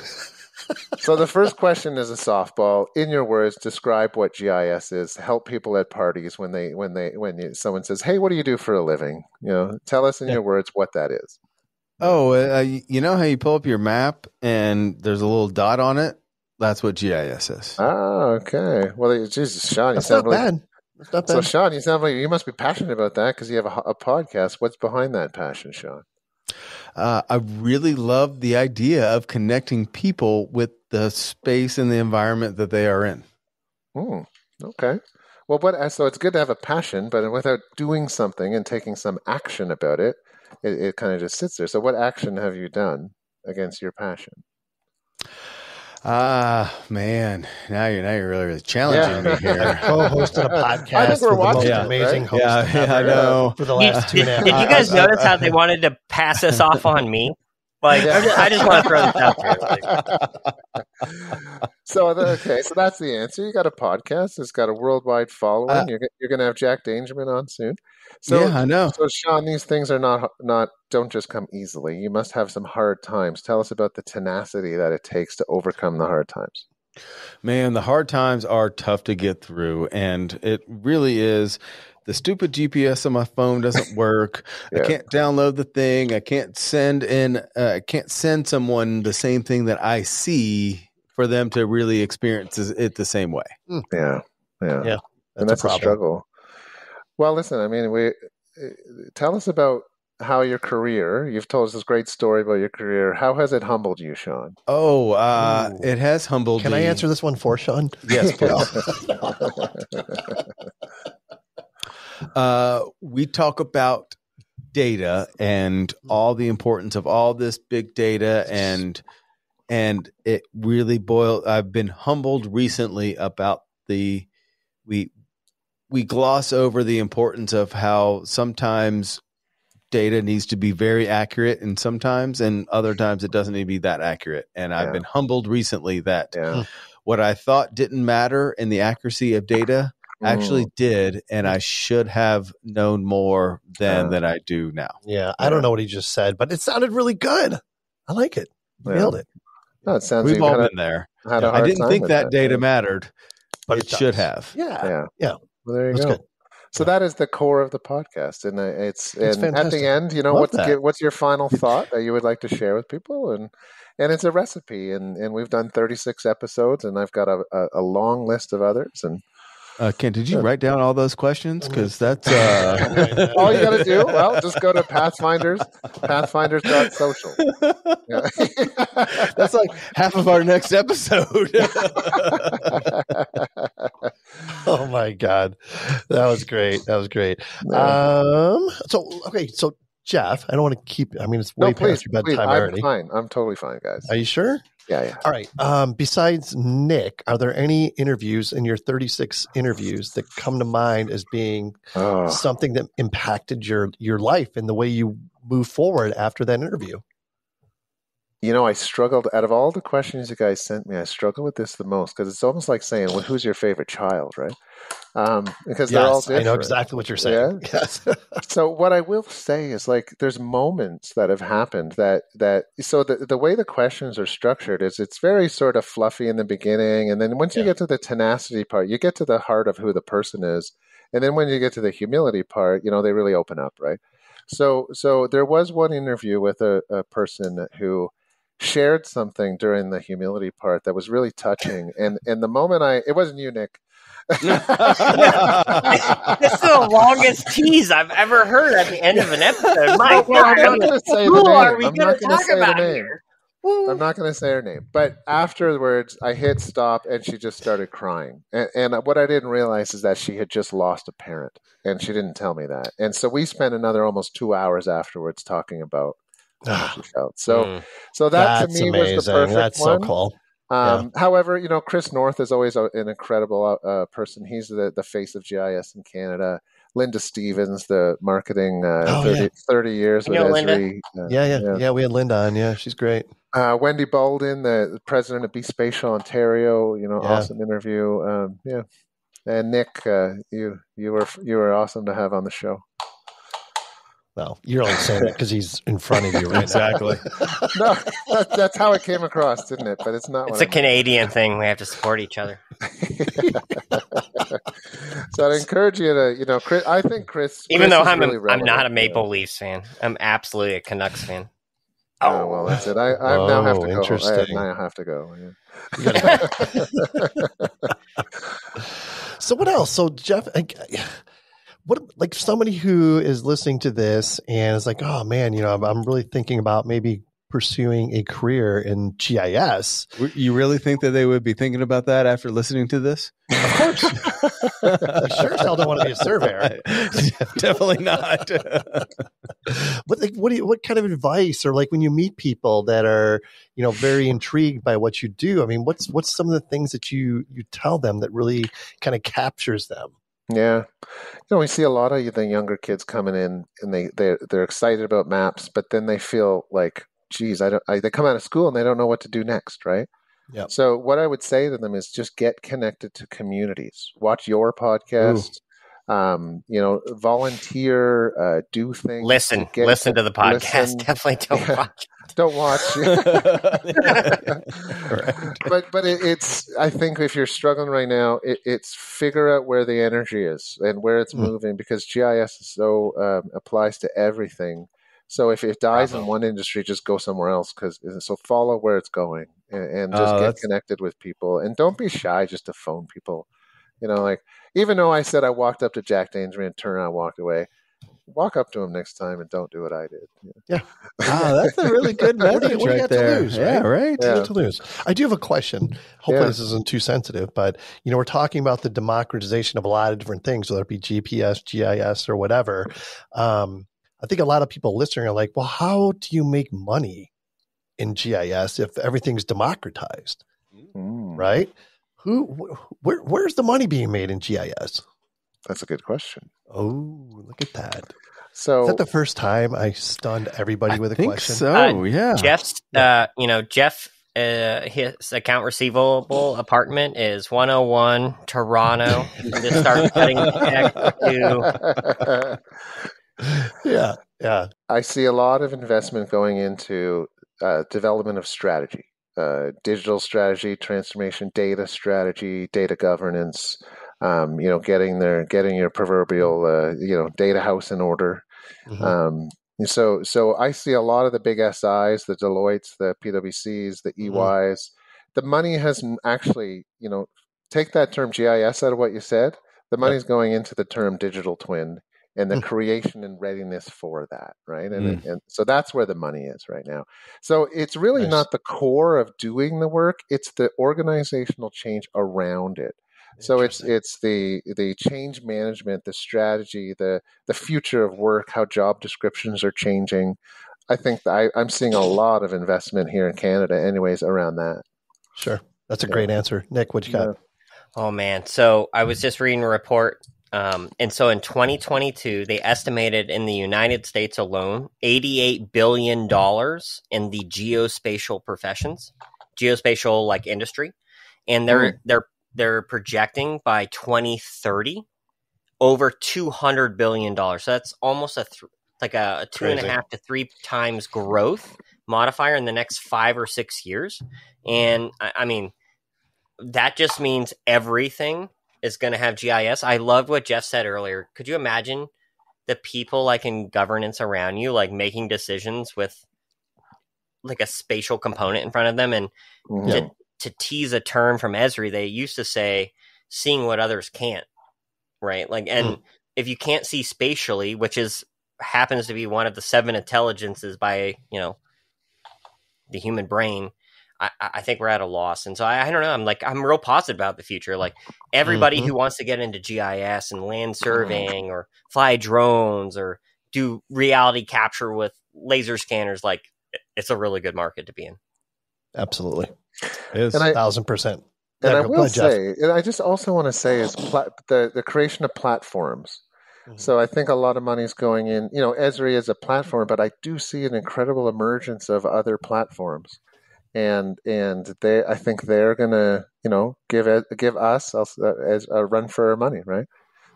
So the first question is a softball. In your words, describe what GIS is. Help people at parties when someone says, "Hey, what do you do for a living?" Tell us in your words what that is. Oh, you know how you pull up your map and there's a little dot on it? That's what GIS is. Oh, okay. Well, Jesus, Sean, That's not bad. That's not bad. So, Sean, you sound like you must be passionate about that because you have a podcast. What's behind that passion, Sean? I really love the idea of connecting people with the space and the environment that they are in. Okay. Well, so it's good to have a passion, but without doing something and taking some action about it, it kind of just sits there. So what action have you done against your passion? Man, now you're really challenging me here. Co-hosted a podcast. I think we're watching an amazing host. I know. For the last 2.5 Did you guys notice how they wanted to pass this off on me? I just want to throw this out there. So that's the answer. You got a podcast. It's got a worldwide following. You're going to have Jack Dangerman on soon. So, yeah, I know. So, Sean, these things are don't just come easily. You must have some hard times. Tell us about the tenacity that it takes to overcome the hard times. Man, the hard times are tough to get through, and it really is. The stupid GPS on my phone doesn't work. I can't download the thing. I can't send someone the same thing that I see for them to really experience it the same way. Yeah. And that's a struggle. Well, listen, I mean, tell us about how your career, you've told us this great story about your career. How has it humbled you, Sean? It has humbled me. Can I answer this one for Sean? Yes, please. We talk about data and all the importance of all this big data, and it really I've been humbled recently about we gloss over the importance of how sometimes data needs to be very accurate, and other times it doesn't need to be that accurate. And I've been humbled recently that what I thought didn't matter in the accuracy of data actually did, and I should have known more than I do now. Yeah, I don't know what he just said, but it sounded really good. I like it. Nailed it. No, it sounds we've all been there. I didn't think that data mattered, but it should have. Yeah. Well, there you go. Good. So that is the core of the podcast, and it's fantastic. At the end, what's your final thought that you would like to share with people? And it's a recipe, and we've done 36 episodes, and I've got a long list of others. And Ken, did you write down all those questions? Because that's all you got to do. Well, just go to pathfinders.social. That's like half of our next episode. Oh my God, that was great. So Jeff, I don't want to keep. I mean, it's way past your bedtime already. I'm totally fine, guys. Are you sure? Yeah. All right. Besides Nick, are there any interviews in your 36 interviews that come to mind as being something that impacted your life and the way you move forward after that interview? I struggled, out of all the questions you guys sent me, I struggle with this the most, because it's almost like saying, well, who's your favorite child, right? Because they're all different. I know exactly what you're saying. Yeah? Yes. So what I will say is, there's moments that have happened so the way the questions are structured is it's very sort of fluffy in the beginning. And then once you get to the tenacity part, you get to the heart of who the person is. And then when you get to the humility part, they really open up, right? So there was one interview with a person who shared something during the humility part that was really touching. And the moment it wasn't you, Nick. This is the longest tease I've ever heard at the end of an episode. My God, I'm not going to say who the name. are we I'm going not to going to talk say about the name. here? I'm not going to say her name, but afterwards I hit stop and she just started crying. And what I didn't realize is that she had just lost a parent and she didn't tell me that. And so we spent another almost 2 hours afterwards talking about how she felt. So that That's to me amazing. was the perfect That's one. so cool. However, Chris North is always an incredible person. He's the face of GIS in Canada. Linda Stevens, the marketing 30 years with ESRI. Yeah. We had Linda on. Yeah, she's great. Wendy Bolden, the president of Be Spatial Ontario. Awesome interview. And Nick, you were awesome to have on the show. Well, you're only saying that because he's in front of you right exactly. No, that's how it came across, didn't it? But it's not. It's a Canadian thing. We have to support each other. So I'd encourage you to, Chris. I think Chris. Even though I'm not a Maple Leafs fan, I'm absolutely a Canucks fan. Oh well, that's it. I now have to go. Interesting. I have to go. Yeah. So what else? So Jeff, what like somebody who is listening to this and is like, oh man, I'm really thinking about maybe pursuing a career in GIS. You really think that they would be thinking about that after listening to this? Of course. I sure as hell don't want to be a surveyor. Definitely not. What kind of advice, or like when you meet people that are, very intrigued by what you do? I mean, what's some of the things that you tell them that really kind of captures them? Yeah. We see a lot of the younger kids coming in and they're excited about maps, but then they feel like, geez, they come out of school and they don't know what to do next, right? Yeah. So what I would say to them is just get connected to communities. Watch your podcast. Volunteer, do things. Listen to the podcast. Definitely don't watch. Don't watch. Right. But it's. I think if you're struggling right now, it's figure out where the energy is and where it's moving, because GIS is so applies to everything. So if it dies in one industry, just go somewhere else. So follow where it's going and just get connected with people, and don't be shy just to phone people. Even though I said I walked up to Jack Dangery and turned around and walked away, walk up to him next time and don't do what I did. Yeah. That's a really good message right there. Lose, right? Yeah, right. What do you have to lose? I do have a question. Hopefully this isn't too sensitive, but we're talking about the democratization of a lot of different things, whether it be GPS, GIS, or whatever. I think a lot of people listening are like, well, how do you make money in GIS if everything's democratized? Right? Where's the money being made in GIS? That's a good question. Oh, look at that. So is that the first time I stunned everybody with a question? So, yeah. Jeff's, his account receivable apartment is 101 Toronto. Just start cutting check to. Yeah. I see a lot of investment going into development of strategy, digital strategy, transformation, data strategy, data governance. Getting your proverbial data house in order. So I see a lot of the big SIs, the Deloittes, the PwCs, the EYs. The money has actually, take that term GIS out of what you said. The money's going into the term digital twin and the creation and readiness for that, right? And so that's where the money is right now. So it's really not the core of doing the work; it's the organizational change around it. So it's the change management, the strategy, the future of work, how job descriptions are changing. I think I'm seeing a lot of investment here in Canada, anyways, around that. Sure, that's a great answer, Nick. What you got? Oh man, so I was just reading a report. And so in 2022, they estimated in the United States alone, $88 billion in the geospatial professions, geospatial industry. And they're projecting by 2030 over $200 billion. So that's almost a 2.5 to 3 times growth modifier in the next 5 or 6 years. And I mean, that just means everything is going to have GIS. I loved what Jeff said earlier. Could you imagine the people in governance around you, making decisions with a spatial component in front of them? And to tease a term from ESRI, they used to say, seeing what others can't, right? And if you can't see spatially, which happens to be one of the 7 intelligences by, the human brain, I think we're at a loss. And so I don't know. I'm real positive about the future. Like everybody who wants to get into GIS and land surveying or fly drones or do reality capture with laser scanners, like it's a really good market to be in. Absolutely. It is 1,000%. And I will say, and I just also want to say is the creation of platforms. So I think a lot of money is going in, ESRI is a platform, but I do see an incredible emergence of other platforms. And I think they're going to, give us as a run for our money, right?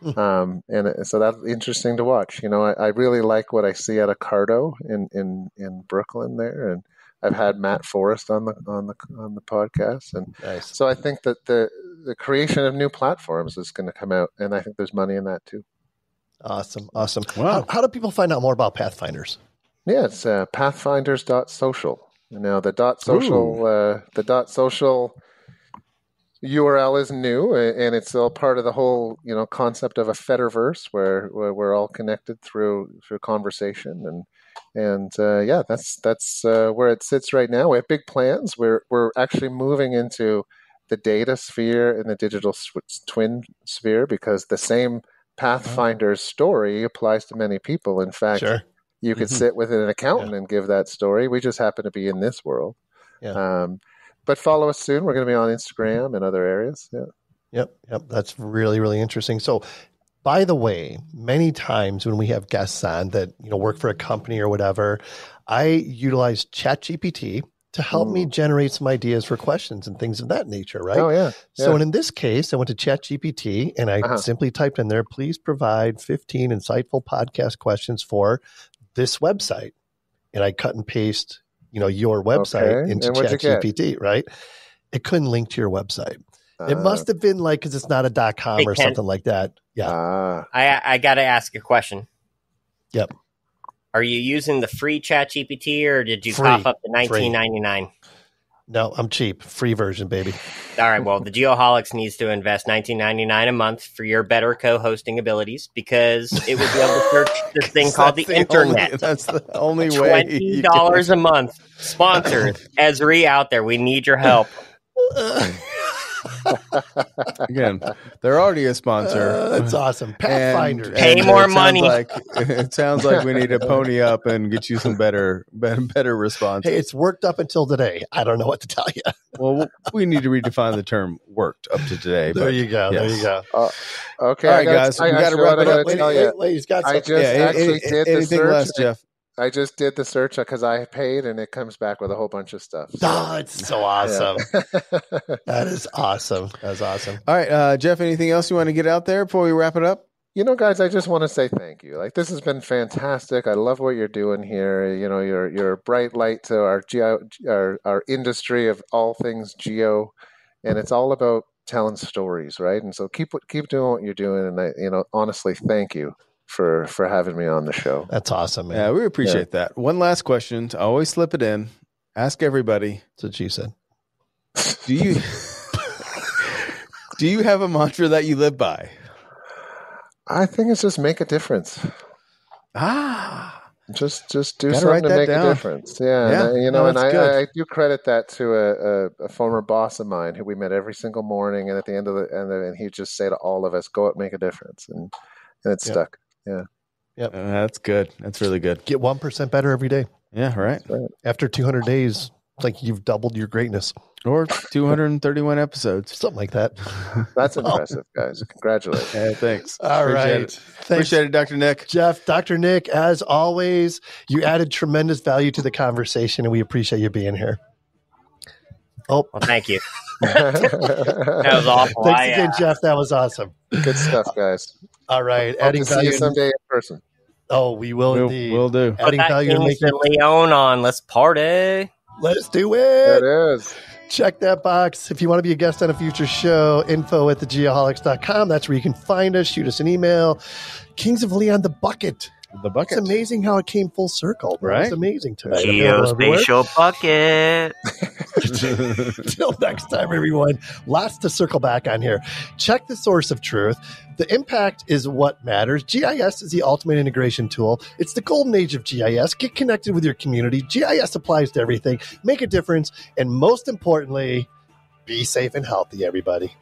And so that's interesting to watch. I really like what I see out of Cardo in Brooklyn there, and I've had Matt Forrest on the podcast, and nice. So I think that the creation of new platforms is going to come out, and I think there's money in that too. Awesome. Wow. How do people find out more about Pathfinders? Yeah, it's pathfinders.social. The .social URL is new, and it's all part of the whole concept of a Fediverse where we're all connected through conversation, and that's where it sits right now. We have big plans. We're actually moving into the data sphere and the digital twin sphere, because the same Pathfinder's story applies to many people. In fact, sure. You could sit with an accountant and give that story. We just happen to be in this world. Yeah. But follow us soon. We're going to be on Instagram and other areas. Yeah. Yep. That's really, really interesting. So, by the way, many times when we have guests on that work for a company or whatever, I utilize ChatGPT to help me generate some ideas for questions and things of that nature, right? Oh, yeah. So in this case, I went to ChatGPT and I simply typed in there, please provide 15 insightful podcast questions for this website. And I cut and paste, your website into ChatGPT, right? It couldn't link to your website. It must have been because it's not a .com or something like that. Yeah. I got to ask a question. Yep. Are you using the free ChatGPT or did you top up to $19.99? No, I'm cheap. Free version, baby. All right. Well, the Geoholics needs to invest $19.99 a month for your better co-hosting abilities, because it would be able to search this thing called the internet. That's the only way. $20 a month. Sponsors. ESRI out there. We need your help. Again, they're already a sponsor. That's awesome. Pathfinders. Pay more money. It sounds like we need to pony up and get you some better responses. Hey, it's worked up until today. I don't know what to tell you. Well, we need to redefine the term "worked" up to today. There you go. Yes. There you go. Okay, all right, guys. We got to wrap it up. Wait, he's got something. Anything less, Jeff? I just did the search because I paid, and it comes back with a whole bunch of stuff. So. Oh, it's so awesome. Yeah. That is awesome. That's awesome. All right, Jeff, anything else you want to get out there before we wrap it up? Guys, I just want to say thank you. This has been fantastic. I love what you're doing here. You're a bright light to our industry of all things geo, and it's all about telling stories, right? And so keep doing what you're doing, and I, honestly, thank you for having me on the show. That's awesome, man. Yeah, we appreciate that. One last question. I always slip it in. Ask everybody. That's what she said. Do you have a mantra that you live by? I think it's just make a difference. Just do something to make a difference. Yeah. And I do credit that to a former boss of mine who we met every single morning, and at the end and he'd just say to all of us, "Go out, make a difference," and it stuck. Yeah. Yep. That's good. That's really good. Get 1% better every day. Yeah. Right. After 200 days, it's like you've doubled your greatness. Or 231 episodes. Something like that. That's impressive, guys. Congratulations. Yeah, thanks. All right. Appreciate it, Dr. Nick. Jeff, Dr. Nick, as always, you added tremendous value to the conversation, and we appreciate you being here. Oh, well, thank you. That was awful. Thanks again, Jeff. That was awesome. Good stuff, guys. All right. Hope to see you someday in person. Oh, we will indeed. We'll do. Adding value to making Leon on. Let's party. Let's do it. It is. Check that box. If you want to be a guest on a future show, info@thegeoholics.com. That's where you can find us. Shoot us an email. Kings of Leon, the bucket. The bucket. It's amazing how it came full circle. Bro. Right? It's amazing tonight. Geospatial bucket. Till next time, everyone. Lots to circle back on here. Check the source of truth. The impact is what matters. GIS is the ultimate integration tool. It's the golden age of GIS. Get connected with your community. GIS applies to everything. Make a difference. And most importantly, be safe and healthy, everybody.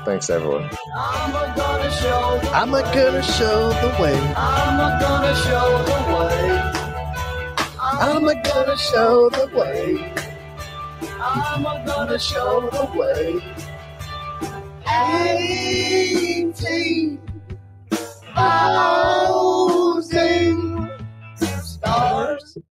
Thanks, everyone. I'm gonna show the I'm gonna show the way. I'm gonna show the way. I'm gonna show the way. I'm gonna show the way. 18